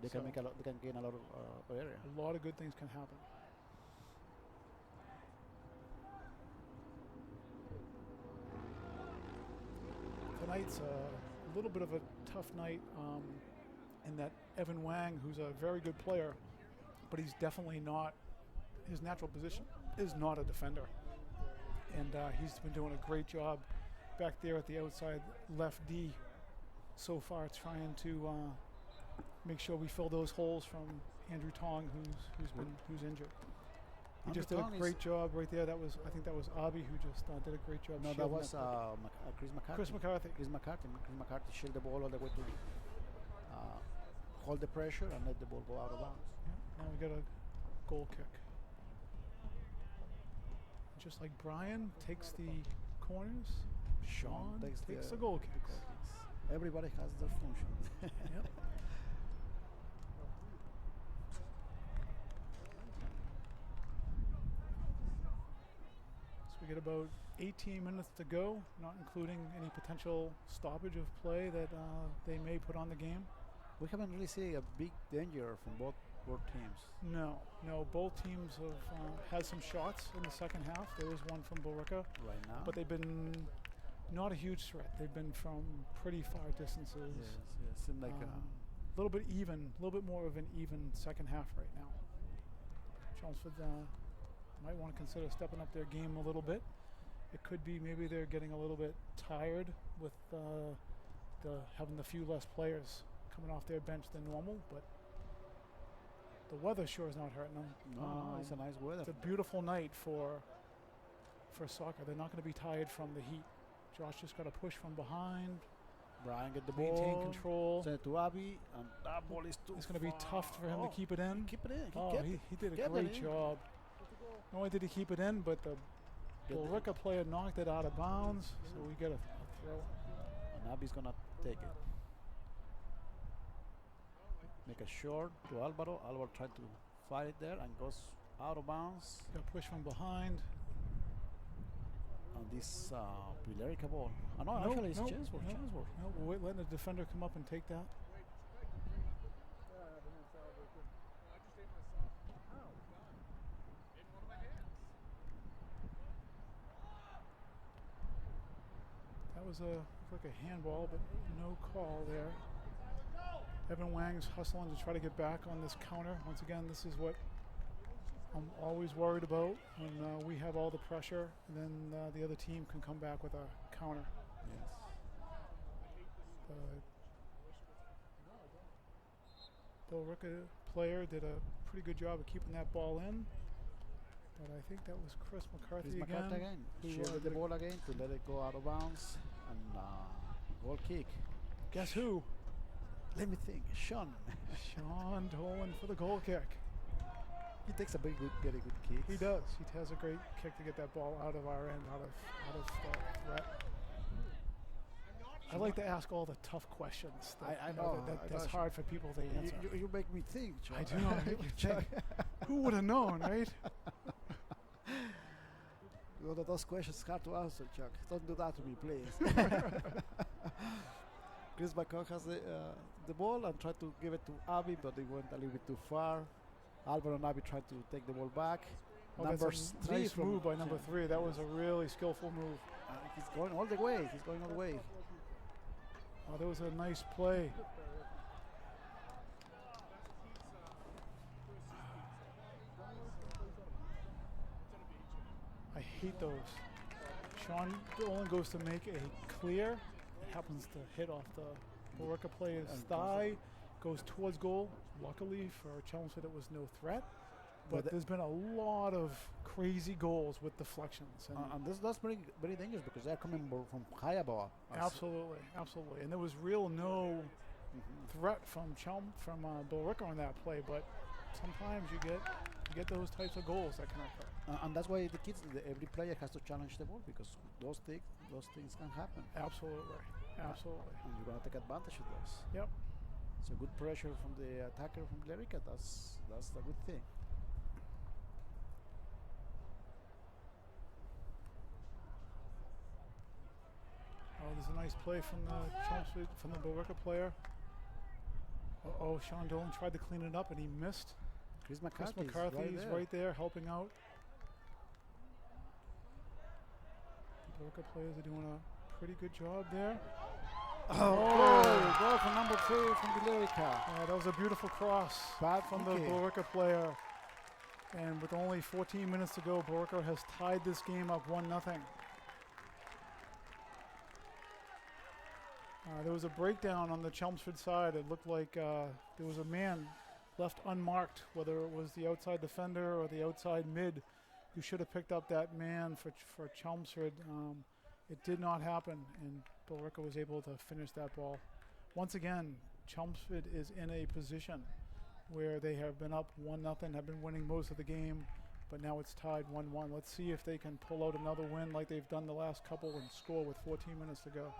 B: They can make a lot. They can gain a lot of area.
A: A lot of good things can happen. Tonight's a little bit of a tough night in that Evan Wang, who's a very good player, but he's definitely not, his natural position is not a defender. And he's been doing a great job back there at the outside left D so far, trying to make sure we fill those holes from Andrew Tong, who's injured. He just did a great job right there. I think that was Abi who just did a great job.
B: No, that was Chris McCarthy.
A: Chris McCarthy.
B: Chris McCarthy shielded the ball all the way to hold the pressure and let the ball go out of bounds.
A: Yeah, now we got a goal kick. Just like Brian takes the corners, Sean takes the goal kicks.
B: Everybody has their function.
A: Yep. We get about 18 minutes to go, not including any potential stoppage of play that they may put on the game.
B: We haven't really seen a big danger from both teams.
A: No, both teams have had some shots in the second half. There was one from Billerica
B: right now,
A: but they've been not a huge threat. They've been from pretty far distances.
B: Yes, seemed like
A: a little bit more of an even second half right now. Chelmsford might want to consider stepping up their game a little bit. It could be maybe they're getting a little bit tired with having the few less players coming off their bench than normal, but the weather sure is not hurting them.
B: No, it's a nice weather.
A: It's a beautiful night for soccer. They're not going to be tired from the heat. Josh just got to push from behind.
B: Brian get the ball.
A: Maintain control.
B: Send it to Abby, and that ball is too
A: It's going to be tough for him to keep it in.
B: Keep it in.
A: He did a great job. Not only did he keep it in, but the Billerica player knocked it out of bounds, so we get a throw.
B: And Abby's going to take it. Make a short to Alvaro. Alvaro tried to fight it there and goes out of bounds.
A: Got pushed from behind.
B: On this Billerica ball. Actually it's Chelmsford.
A: No, we're letting the defender come up and take that. That was like a handball, but no call there. Evan Wang's hustling to try to get back on this counter. Once again, this is what I'm always worried about when we have all the pressure, and then the other team can come back with a counter.
B: Yes.
A: The Billerica player did a pretty good job of keeping that ball in, but I think that was Chris McCarthy again.
B: Shielded the ball again to let it go out of bounds, and goal kick.
A: Guess who?
B: Let me think. Sean
A: Dolan for the goal kick.
B: He takes a very good kick.
A: He does. He has a great kick to get that ball out of our end, out of the threat. I like to ask all the tough questions.
B: I know.
A: That's hard for people to answer.
B: You make me think, Chuck.
A: I do. I make me think. Who would have known, right?
B: One of those questions hard to answer, Chuck. Don't do that to me, please. Chris McCall has the ball and tried to give it to Abby, but they went a little bit too far. Alvaro and Abby tried to take the ball back.
A: That's a nice move by number 3. That was a really skillful move.
B: He's going all the way. He's going all the way.
A: Oh, that was a nice play. I hate those. Sean Dolan goes to make a clear. It happens to hit off the Billerica player's thigh. Goes towards goal. Luckily for Chelmsford, it was no threat. But there's been a lot of crazy goals with deflections.
B: And that's very, very dangerous because they're coming from high above.
A: Absolutely, absolutely. And there was no threat from Billerica on that play, but sometimes you get those types of goals that can occur.
B: And that's why every player has to challenge the ball because those things can happen.
A: Absolutely, absolutely.
B: And you're going to take advantage of those.
A: Yep.
B: So good pressure from the attacker from Billerica. That's a good thing.
A: Oh, there's a nice play from the Billerica player. Oh, Sean Dolan tried to clean it up and he missed.
B: Chris
A: McCarthy is
B: right
A: there helping out. The Billerica players are doing a pretty good job there.
B: Goal from number 3 from Billerica.
A: That was a beautiful cross from the Billerica player. And with only 14 minutes to go, Billerica has tied this game up 1-0. There was a breakdown on the Chelmsford side. It looked like there was a man left unmarked, whether it was the outside defender or the outside mid, who should have picked up that man for Chelmsford. It did not happen, and Billerica was able to finish that ball. Once again, Chelmsford is in a position where they have been up 1-0, have been winning most of the game, but now it's tied 1-1. Let's see if they can pull out another win like they've done the last couple and score with 14 minutes to go.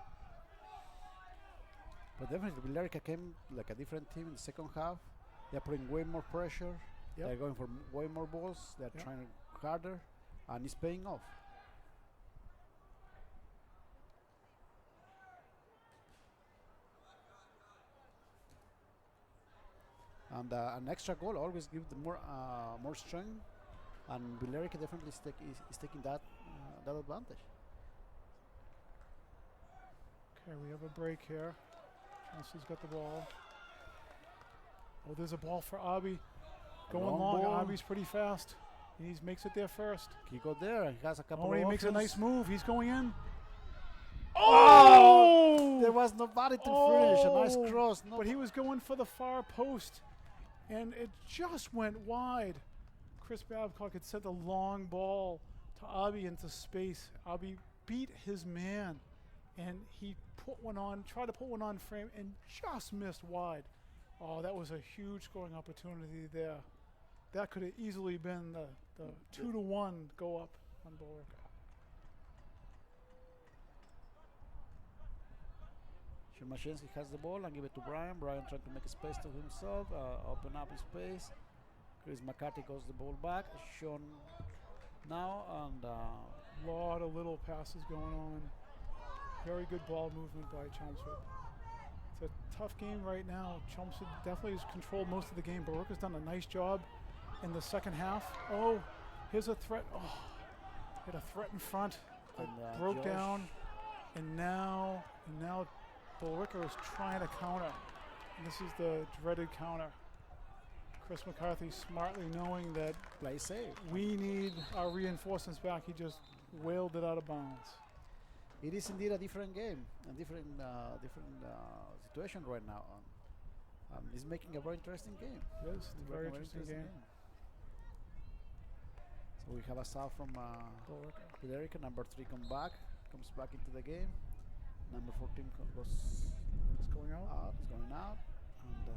B: But definitely, Billerica came like a different team in the second half. They're putting way more pressure.
A: Yep.
B: They're going for way more balls. They're trying harder, and it's paying off. And an extra goal always gives them more strength, and Billerica definitely is taking that advantage.
A: Okay, we have a break here. Chelmsford's got the ball. Oh, there's a ball for Abi. Going long. Abi's pretty fast. He makes it there first.
B: He got there. He has a couple.
A: He makes a nice move. He's going in.
B: Oh! There was nobody to finish. A nice cross.
A: But he was going for the far post, and it just went wide. Chris Babcock had sent a long ball to Abi into space. Abi beat his man, and he tried to put one on frame, and just missed wide. Oh, that was a huge scoring opportunity there. That could have easily been the 2-1 go up on Billerica.
B: Szymanski has the ball and give it to Brian. Brian trying to make a space to himself, open up his space. Chris McCarthy goes the ball back. Sean now, and
A: a lot of little passes going on. Very good ball movement by Chelmsford. It's a tough game right now. Chelmsford definitely has controlled most of the game. Billerica's done a nice job in the second half. Oh, here's a threat. Oh, hit a threat in front that broke down, and now Billerica is trying to counter. And this is the dreaded counter. Chris McCarthy smartly knowing that
B: play safe.
A: We need our reinforcements back. He just whaled it out of bounds.
B: It is indeed a different game, a different situation right now. It's making a very interesting game.
A: It is a very interesting game.
B: So we have a sub from Billerica. Number 3 comes back into the game. Number 14
A: is going out.
B: It's going out. And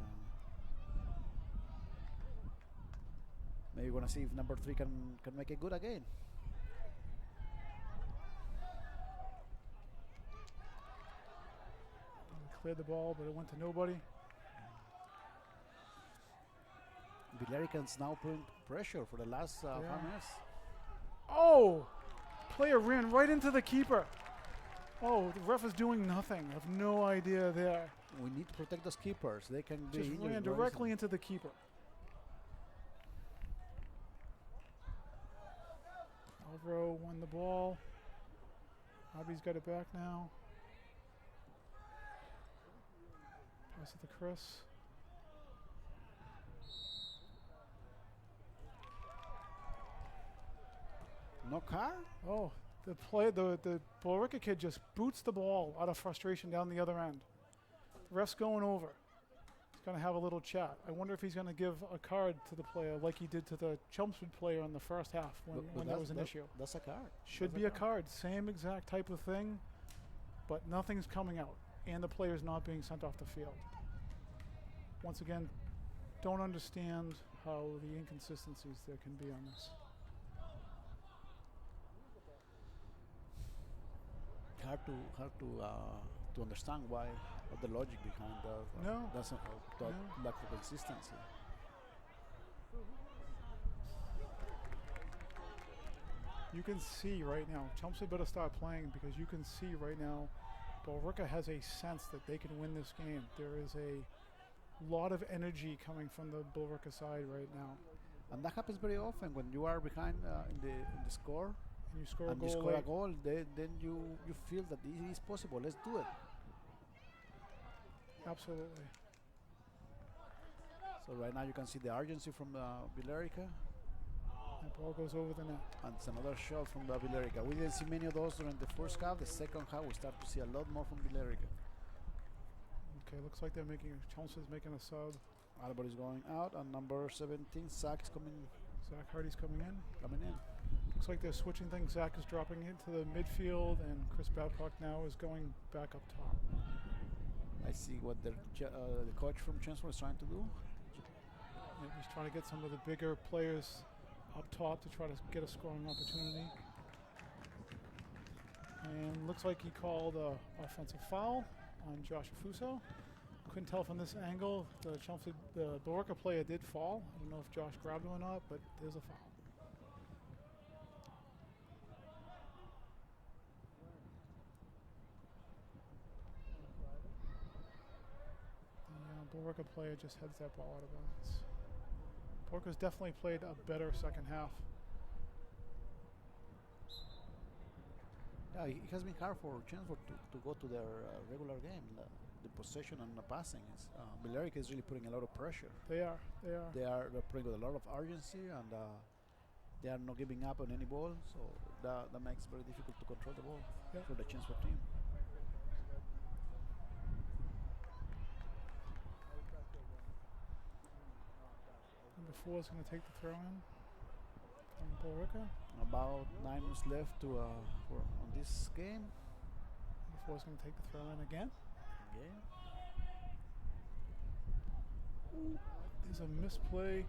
B: Maybe we're gonna see if number 3 can make it good again.
A: Cleared the ball, but it went to nobody.
B: Billerica's now putting pressure for the last 5 minutes.
A: Oh! Player ran right into the keeper. Oh, the ref is doing nothing. I have no idea there.
B: We need to protect those keepers. They can be
A: Just
B: injured
A: ran directly into the keeper. Alvaro won the ball. Abby's got it back now. Pass it to Chris.
B: No car?
A: Oh, the Billerica kid just boots the ball out of frustration down the other end. The ref's going over. He's going to have a little chat. I wonder if he's going to give a card to the player like he did to the Chelmsford player in the first half when there was an issue.
B: That's a card.
A: Should be a card. Same exact type of thing, but nothing's coming out, and the player's not being sent off the field. Once again, don't understand how the inconsistencies there can be on this.
B: Hard to understand what the logic behind that lack of consistency.
A: You can see right now, Chelmsford better start playing because you can see right now, Billerica has a sense that they can win this game. There is a lot of energy coming from the Billerica side right now.
B: And that happens very often when you are behind in the score.
A: And you score
B: and
A: a goal.
B: You score a goal, then you feel that it is possible. Let's do it.
A: Absolutely.
B: So right now you can see the urgency from Billerica.
A: That ball goes over the net.
B: And it's another shot from Billerica. We didn't see many of those during the first half. The second half we start to see a lot more from Billerica.
A: Okay, looks like they're Chelmsford's making a sub.
B: Alvaro is going out, and number 17, Zach is coming.
A: Zach Hardy's coming in.
B: Coming in.
A: Looks like they're switching things. Zach is dropping into the midfield, and Chris Babcock now is going back up top.
B: I see what the coach from Chelmsford is trying to do.
A: Yeah, he's trying to get some of the bigger players up top to try to get a scoring opportunity. And looks like he called an offensive foul on Josh Fuso. Couldn't tell from this angle. The Billerica player did fall. I don't know if Josh grabbed him or not, but there's a foul. The Billerica player just heads that ball out of bounds. Billerica's definitely played a better second half.
B: Yeah, it has been hard for Chelmsford to go to their regular game. The possession and the passing is Billerica is really putting a lot of pressure.
A: They're
B: playing with a lot of urgency, and they are not giving up on any ball, so that makes it very difficult to control the ball for the Chelmsford team.
A: Number 4 is going to take the throw in from Billerica.
B: About 9 minutes left on this game.
A: Number 4 is going to take the throw in again. There's a misplay.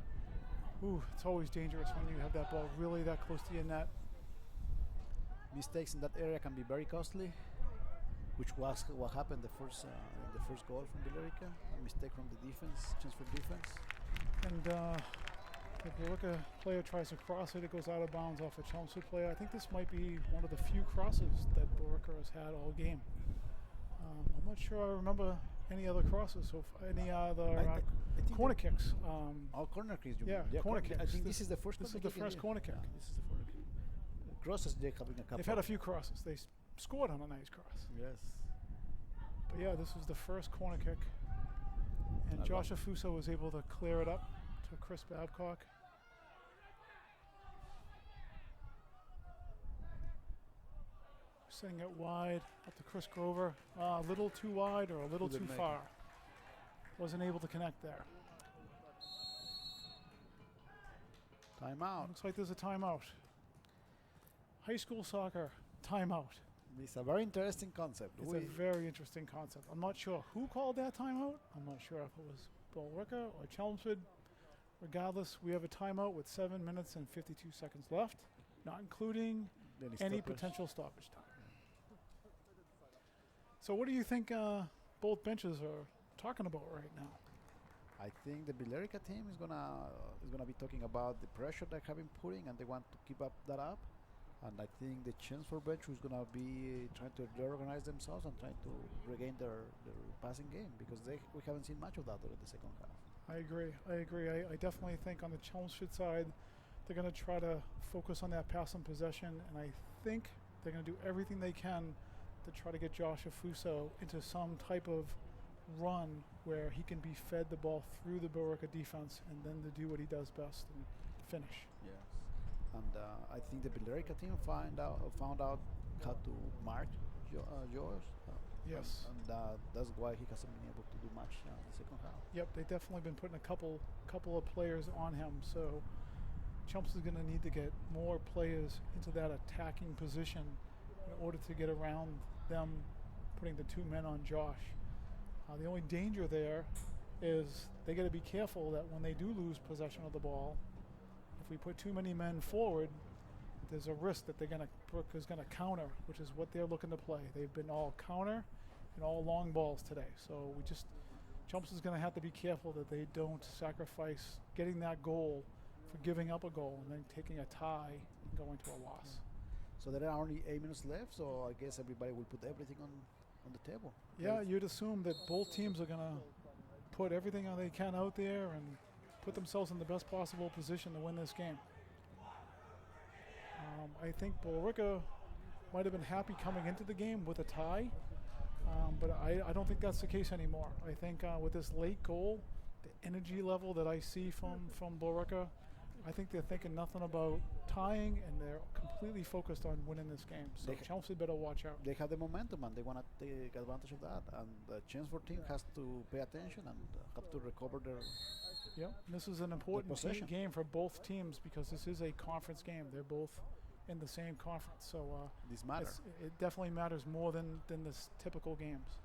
A: Ooh, it's always dangerous when you have that ball really that close to your net.
B: Mistakes in that area can be very costly, which was what happened the first goal from Billerica. A mistake from the defense, Chelmsford defense.
A: And the Billerica player tries to cross it. It goes out of bounds off a Chelmsford player. I think this might be one of the few crosses that Billerica has had all game. I'm not sure I remember any other crosses, so any other corner kicks.
B: All corner kicks.
A: Yeah, corner kicks.
B: I think this is the first.
A: This is the first corner kick.
B: This is the corner kick. Crosses, they have been a couple.
A: They've had a few crosses. They scored on a nice cross.
B: Yes.
A: But yeah, this was the first corner kick, and Josh Afuso was able to clear it up to Chris Babcock. Sending it wide up to Chris Grover. A little too wide or a little too far. Wasn't able to connect there.
B: Timeout.
A: Looks like there's a timeout. High school soccer, timeout.
B: It's a very interesting concept.
A: It's a very interesting concept. I'm not sure who called that timeout. I'm not sure if it was Billerica or Chelmsford, Regardless, we have a timeout with 7 minutes and 52 seconds left, not including any potential stoppage time. So what do you think both benches are talking about right now?
B: I think the Billerica team is gonna be talking about the pressure they have been putting, and they want to keep that up. And I think the Chelmsford bench is gonna be trying to reorganize themselves and trying to regain their passing game, because we haven't seen much of that during the second half.
A: I agree. I definitely think on the Chelmsford side, they're going to try to focus on that pass and possession, and I think they're going to do everything they can to try to get Josh Afuso into some type of run where he can be fed the ball through the Billerica defense and then to do what he does best and finish.
B: Yes, and I think the Billerica team found out how to mark Josh.
A: Yes.
B: And that's why he hasn't been able to do much in the second half.
A: Yep, they've definitely been putting a couple of players on him, so Chumps is going to need to get more players into that attacking position in order to get around them putting the 2 men on Josh. The only danger there is they got to be careful that when they do lose possession of the ball, if we put too many men forward, there's a risk that Brooke is going to counter, which is what they're looking to play. They've been all counter and all long balls today. So Chumps is going to have to be careful that they don't sacrifice getting that goal for giving up a goal and then taking a tie and going to a loss.
B: So there are only 8 minutes left, so I guess everybody will put everything on the table.
A: Yeah, you'd assume that both teams are going to put everything they can out there and put themselves in the best possible position to win this game. I think Billerica might have been happy coming into the game with a tie, but I don't think that's the case anymore. I think with this late goal, the energy level that I see from Billerica, I think they're thinking nothing about tying, and they're completely focused on winning this game. So Chelmsford better watch out.
B: They have the momentum, and they want to take advantage of that. And the Chelmsford team has to pay attention and have to recover their.
A: Yep, this is an important game for both teams because this is a conference game. They're both in the same conference, so
B: this matters.
A: It definitely matters more than this typical games.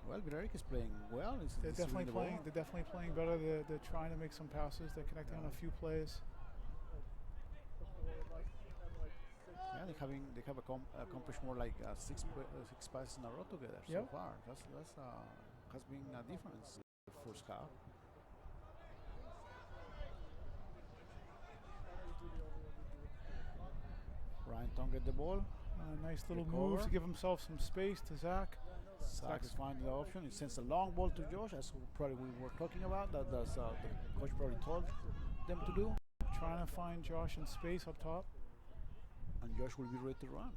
B: Well, Billerica is playing well.
A: They're definitely playing. They're definitely playing better. They're trying to make some passes. They're connecting on a few plays.
B: Yeah, they have accomplished more like six passes in a row together so far. That's has been a difference in the first half. Ryan Tong get the ball.
A: Nice little move to give himself some space to Zach.
B: Zach is finding the option. He sends a long ball to Josh, as probably we were talking about. That's the coach probably told them to do.
A: Trying to find Josh in space up top.
B: And Josh will be ready to run.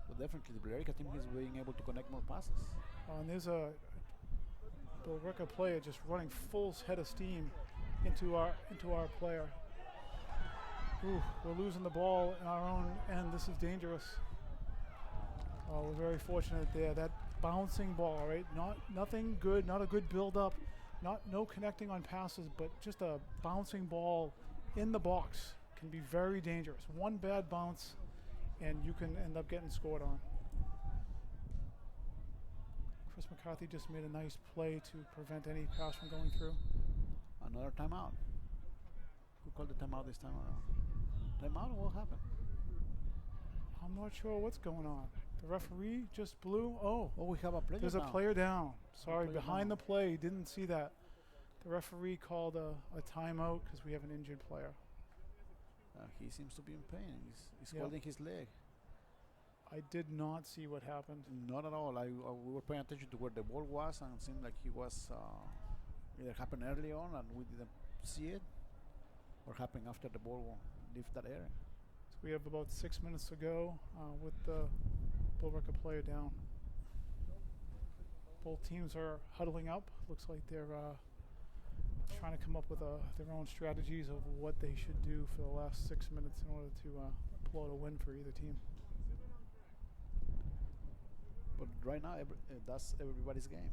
B: But definitely the Billerica team is being able to connect more passes.
A: And there's a Billerica player just running full head of steam into our player. Ooh, we're losing the ball in our own end. This is dangerous. We're very fortunate there. That bouncing ball, right? Nothing good, not a good build-up, no connecting on passes, but just a bouncing ball in the box can be very dangerous. One bad bounce, and you can end up getting scored on. Chris McCarthy just made a nice play to prevent any pass from going through.
B: Another timeout. Who called the timeout this time around? Timeout or what happened?
A: I'm not sure what's going on. The referee just blew. Oh,
B: we have a player down.
A: There's a player down. Sorry, behind the play. Didn't see that. The referee called a timeout because we have an injured player.
B: He seems to be in pain. He's holding his leg.
A: I did not see what happened.
B: Not at all. We were paying attention to where the ball was, and it seemed like he was either happened early on and we didn't see it, or happened after the ball left that area.
A: So we have about 6 minutes to go with the Billerica player down. Both teams are huddling up. Looks like they're trying to come up with their own strategies of what they should do for the last 6 minutes in order to pull out a win for either team.
B: But right now, that's everybody's game.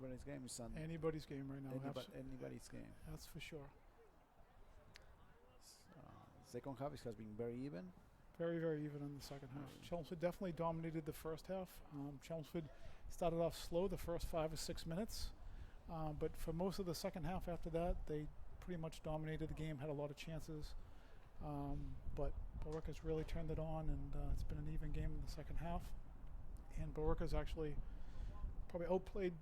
B: Everybody's game is
A: anybody's game right now.
B: anybody's game.
A: That's for sure.
B: Second half has been very even.
A: Very, very even in the second half. Chelmsford definitely dominated the first half. Chelmsford started off slow the first 5 or 6 minutes, but for most of the second half after that, they pretty much dominated the game, had a lot of chances, but Billerica's really turned it on, and it's been an even game in the second half. And Billerica's actually probably outplayed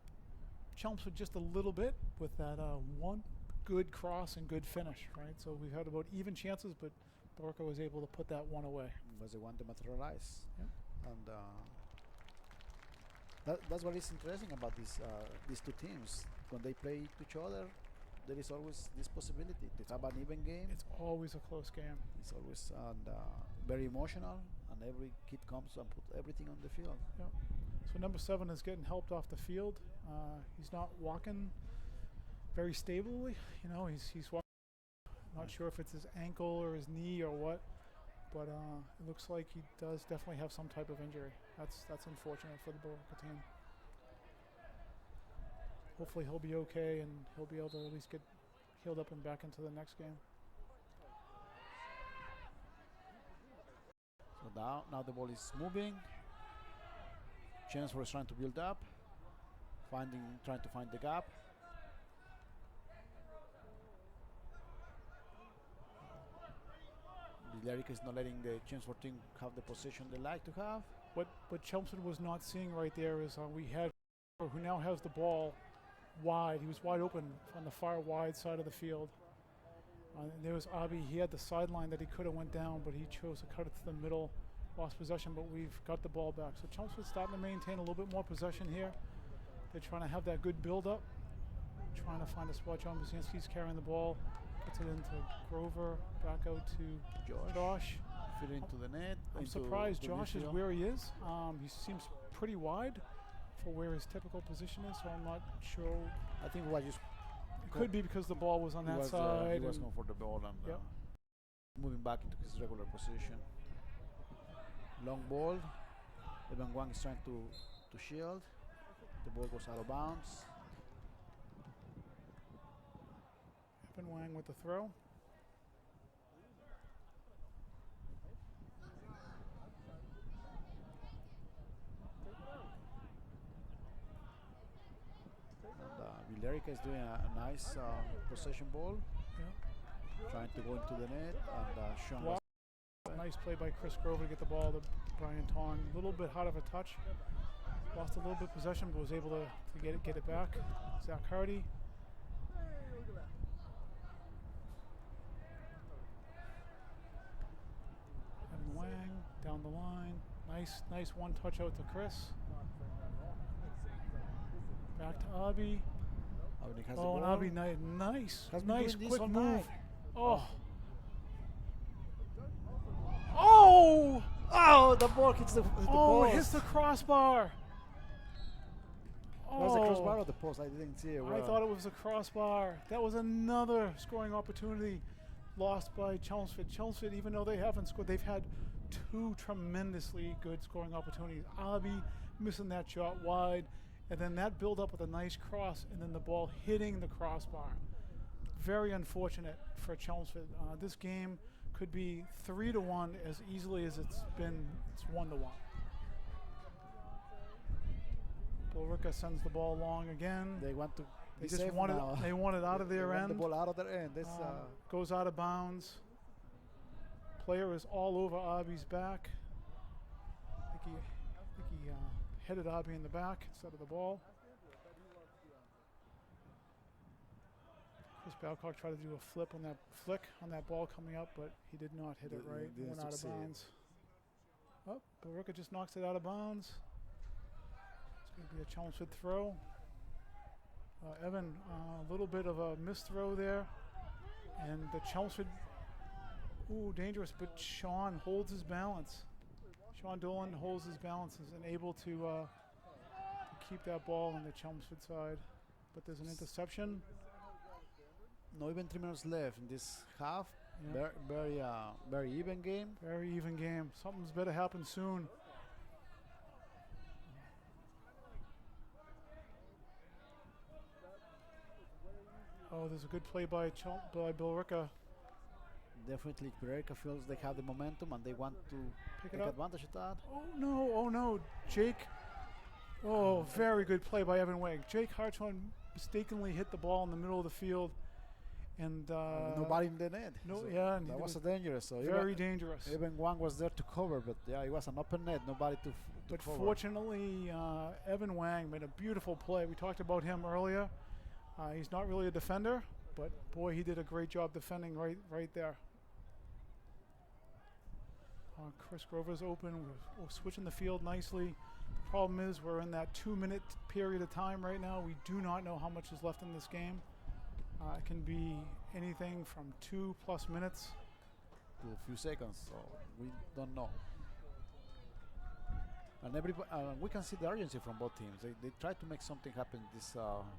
A: Chelmsford just a little bit with that one good cross and good finish, right? So we've had about even chances, but Billerica was able to put that one away.
B: Was the one to materialize.
A: Yep.
B: And that's what is interesting about these two teams. When they play each other, there is always this possibility to have an even game.
A: It's always a close game.
B: It's always very emotional, and every kid comes and put everything on the field.
A: Yep. So number 7 is getting helped off the field. He's not walking very stably. You know, he's walking. Not sure if it's his ankle or his knee or what, but it looks like he does definitely have some type of injury. That's unfortunate for the Billerica team. Hopefully he'll be okay and he'll be able to at least get healed up and back into the next game.
B: So now the ball is moving. Chelmsford is trying to build up, trying to find the gap. Billerica is not letting the Chelmsford team have the possession they like to have.
A: What Chelmsford was not seeing right there is we had who now has the ball wide. He was wide open on the far wide side of the field. And there was Abi. He had the sideline that he could have went down, but he chose to cut it to the middle. Lost possession, but we've got the ball back. So Chelmsford's starting to maintain a little bit more possession here. They're trying to have that good build-up. Trying to find a spot. John Buzinski's carrying the ball. Gets it into Grover. Back out to Josh.
B: Fit into the net.
A: I'm surprised Josh is where he is. He seems pretty wide for where his typical position is, so I'm not sure.
B: I think it
A: could be because the ball was on that side.
B: He was going for the ball and moving back into his regular position. Long ball. Evan Wang is trying to shield. The ball goes out of bounds.
A: Evan Wang with the throw.
B: And Billerica is doing a nice possession ball.
A: Yeah.
B: Trying to go into the net, and Sean was
A: nice play by Chris Grover to get the ball to Brian Tong. A little bit hot of a touch. Lost a little bit of possession, but was able to get it back. Zach Hardy. Evan Wang down the line. Nice one touch out to Chris. Back to Abi. And Abi, nice quick move.
B: Night.
A: Oh. Oh!
B: Oh, the ball hits the post.
A: It hits the crossbar.
B: Was the crossbar or the post? I didn't see it.
A: I thought it was the crossbar. That was another scoring opportunity lost by Chelmsford. Chelmsford, even though they haven't scored, they've had 2 tremendously good scoring opportunities. Abi missing that shot wide, and then that build up with a nice cross, and then the ball hitting the crossbar. Very unfortunate for Chelmsford. This game could be 3-1 as easily as it's 1-1. Billerica sends the ball long again.
B: They want to.
A: They want it out of their end.
B: The ball out of their end. This
A: goes out of bounds. Player is all over Abi's back. I think he headed Abi in the back instead of the ball. Chris Babcock tried to do a flick on that ball coming up, but he did not hit it right. It went out of bounds. Oh, Billerica just knocks it out of bounds. It's going to be a Chelmsford throw. Evan, a little bit of a missed throw there. And the Chelmsford, dangerous, but Sean holds his balance. Sean Dolan holds his balance and is able to keep that ball on the Chelmsford side. But there's an interception.
B: Not even 3 minutes left in this half.
A: Yeah.
B: Very even game.
A: Very even game. Something's better happen soon. There's a good play by Billerica.
B: Definitely, Billerica feels they have the momentum and they want to
A: Pick
B: take
A: it up.
B: advantage of that.
A: Oh no, Jake. Oh, very good play by Evan Wang. Jake Hartshorn mistakenly hit the ball in the middle of the field, and
B: Nobody in the net.
A: no,
B: So
A: yeah, and
B: that
A: he
B: was dangerous. So
A: very dangerous.
B: even one was there to cover, but yeah, it was an open net. Nobody to
A: But
B: cover.
A: fortunately, Evan Wang made a beautiful play. We talked about him earlier. He's not really a defender, but boy, he did a great job defending right there. Chris Grover's open. We're switching the field nicely. The problem is we're in that 2-minute period of time right now. We do not know how much is left in this game. It can be anything from 2+ minutes.
B: To a few seconds, so we don't know. And we can see the urgency from both teams. They try to make something happen this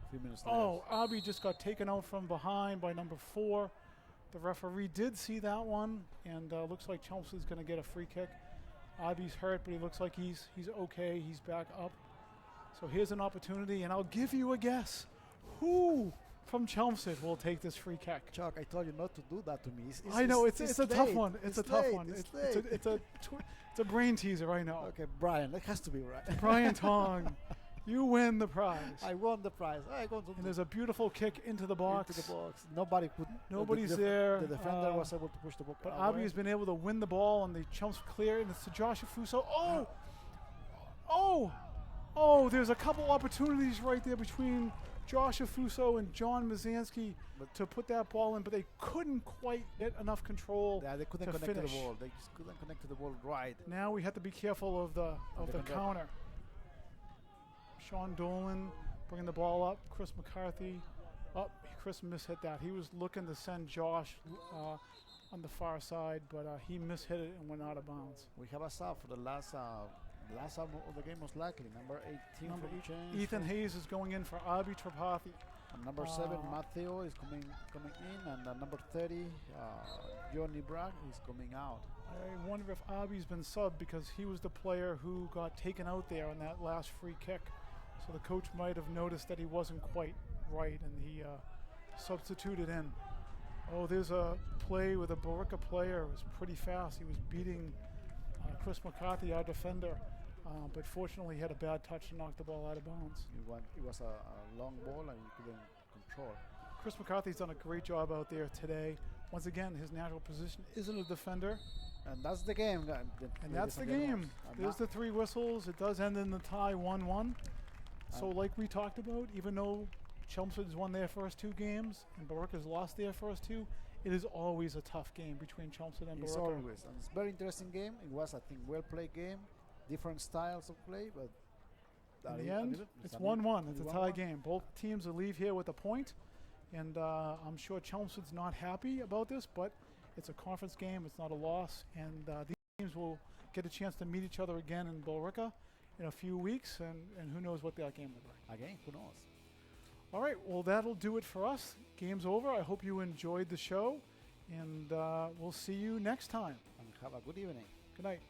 B: few minutes later.
A: Oh, Abi just got taken out from behind by number 4. The referee did see that one, and looks like Chelmsford's going to get a free kick. Abi's hurt, but he looks like he's okay. He's back up. So here's an opportunity, and I'll give you a guess. Who from Chelmsford will take this free kick?
B: Chuck, I told you not to do that to me.
A: I know it's a tough
B: late.
A: one. It's a tough one. It's a brain teaser. I know.
B: Okay, Brian, that has to be right.
A: Brian Tong, you win the prize.
B: I won the prize. I go to
A: And there's a beautiful kick into the box.
B: into the box. Nobody could.
A: Nobody's there.
B: The defender was able to push the ball.
A: But Abi has been able to win the ball, and the Chelmsford clear, and it's to Josh Afuso. Oh! There's a couple opportunities right there between Josh Afuso and John Mazansky to put that ball in, but they couldn't quite get enough control.
B: Yeah, they couldn't
A: to
B: connect to
A: finish.
B: the ball. They just couldn't connect to the ball right.
A: Now we have to be careful of the counter. Sean Dolan bringing the ball up. Chris McCarthy. Chris mishit that. He was looking to send Josh on the far side, but he mishit it and went out of bounds.
B: We have a sub for the last out of the game, most likely. Number 18 for change.
A: Ethan Hayes is going in for Abi Tripathi.
B: And number 7, Matteo, is coming in, and number 30, Johnny Bragg, is coming out.
A: I wonder if Abi's been subbed because he was the player who got taken out there on that last free kick. So the coach might have noticed that he wasn't quite right, and he substituted in. Oh, there's a play with a Billerica player. It was pretty fast. He was beating Chris McCarthy, our defender. But fortunately, he had a bad touch and knocked the ball out of bounds.
B: It was a long ball and you couldn't control.
A: Chris McCarthy's done a great job out there today. Once again, his natural position isn't a defender.
B: And that's the game.
A: And that's the game. There's the 3 whistles. It does end in the tie 1-1. So like we talked about, even though Chelmsford's won their first 2 games and Billerica's lost their first 2, it is always a tough game between Chelmsford and Billerica.
B: It's always. And it's a very interesting game. It was, I think, well-played game. Different styles of play, but
A: in the end, it's 1-1. It's a tie game. Both teams will leave here with a point, and I'm sure Chelmsford's not happy about this, but it's a conference game. It's not a loss, and these teams will get a chance to meet each other again in Billerica in a few weeks, and who knows what that game will bring.
B: Again, who knows?
A: All right, well, that'll do it for us. Game's over. I hope you enjoyed the show, and we'll see you next time.
B: And have a good evening.
A: Good night.